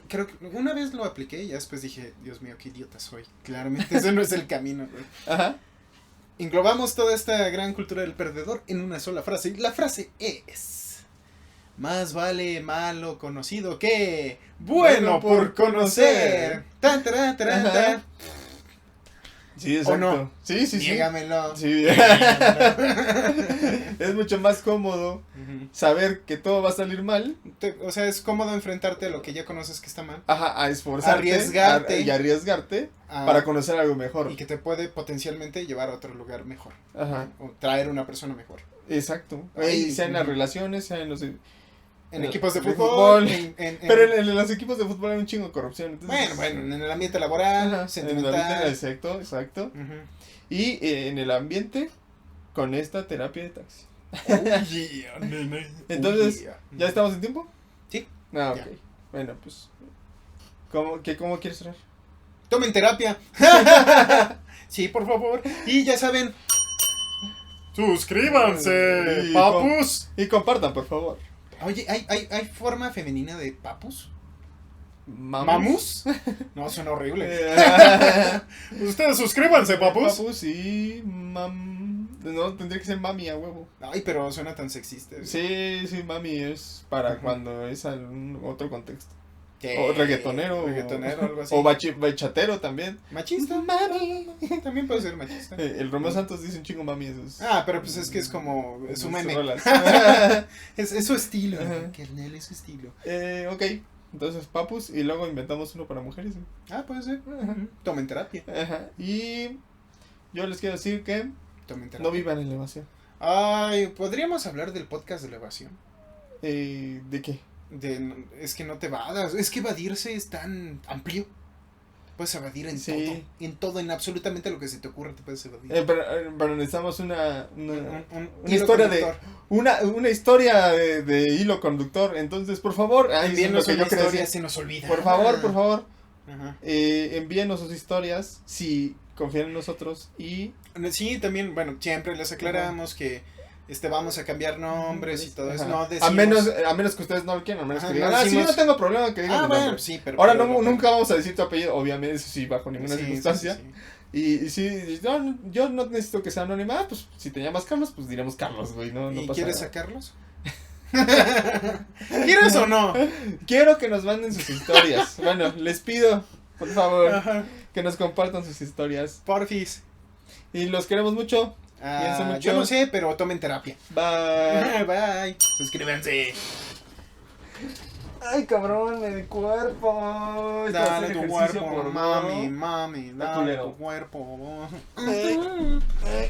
creo que una vez lo apliqué y ya después dije, Dios mío, qué idiota soy. Claramente ese no es el camino, güey. Englobamos toda esta gran cultura del perdedor en una sola frase. Y la frase es: más vale malo conocido que bueno por conocer. Tan, taran, taran, tan. Sí, exacto. ¿O no? Sí. Dígamelo. Sí. Es mucho más cómodo saber que todo va a salir mal. O sea, es cómodo enfrentarte a lo que ya conoces que está mal. A esforzarte. Arriesgarte para conocer algo mejor. Y que te puede potencialmente llevar a otro lugar mejor. O traer una persona mejor. Exacto. Sea en las relaciones, sea en los... En equipos de fútbol. Pero en los equipos de fútbol hay un chingo de corrupción. Entonces, bueno, en el ambiente laboral, sentimental. Exacto. Y en el ambiente con esta terapia de taxi. Entonces, ¿ya estamos en tiempo? Sí. Ah, ok. Bueno, pues, ¿cómo quieres cerrar? Tomen terapia. Sí, por favor. Y ya saben, suscríbanse, papus. Y compartan, por favor. Oye, ¿hay forma femenina de papus? ¿Mamus? No, suena horrible. Ustedes suscríbanse, papus. Papus y no, tendría que ser mami a huevo. Ay, pero suena tan sexista. Sí, mami es para cuando es algún otro contexto. ¿Qué? O reggaetonero, algo así. O bachatero también. Machista. Mami. También puede ser machista. El Romeo Santos dice un chingo mami. Eso es, pero pues es que es como... Es su meme. Es su estilo. Kernel es su estilo. Ok. Entonces, papus. Y luego inventamos uno para mujeres. Puede ser. Tomen terapia. Y yo les quiero decir que tomen terapia. No vivan en la evasión. Ay, ¿podríamos hablar del podcast de la evasión? ¿De qué? Es que no te evadas. Es que evadirse es tan amplio. Puedes evadir en todo. En todo, en absolutamente lo que se te ocurra te puedes evadir. Pero necesitamos una historia de una historia de hilo conductor. Entonces, por favor, envíenos una historia, se nos olvida. Por favor. Envíenos sus historias si confían en nosotros. Y sí, también, bueno, siempre les aclaramos que vamos a cambiar nombres y todo eso. No decimos... a menos que ustedes no lo quieran, a menos que digan, decimos... sí, no tengo problema que digan bueno, sí, pero... Ahora nunca vamos a decir tu apellido, obviamente, eso sí, bajo ninguna circunstancia. Sí. Y si yo no necesito que sea anónima, pues si te llamas Carlos, pues diremos Carlos, güey, no ¿Y pasa quieres nada. Sacarlos? ¿Quieres o no? Quiero que nos manden sus historias. Bueno, les pido, por favor, que nos compartan sus historias. Porfis. Y los queremos mucho. Mucho. Yo no sé, pero tomen terapia. Bye. Bye. Suscríbanse. Ay, cabrón, el cuerpo. Dale tu cuerpo, mami. Dale tu cuerpo.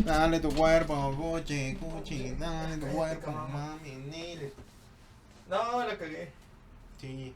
Dale tu cuerpo, Gucci. Dale tu cuerpo, mami. No, la cagué. Sí.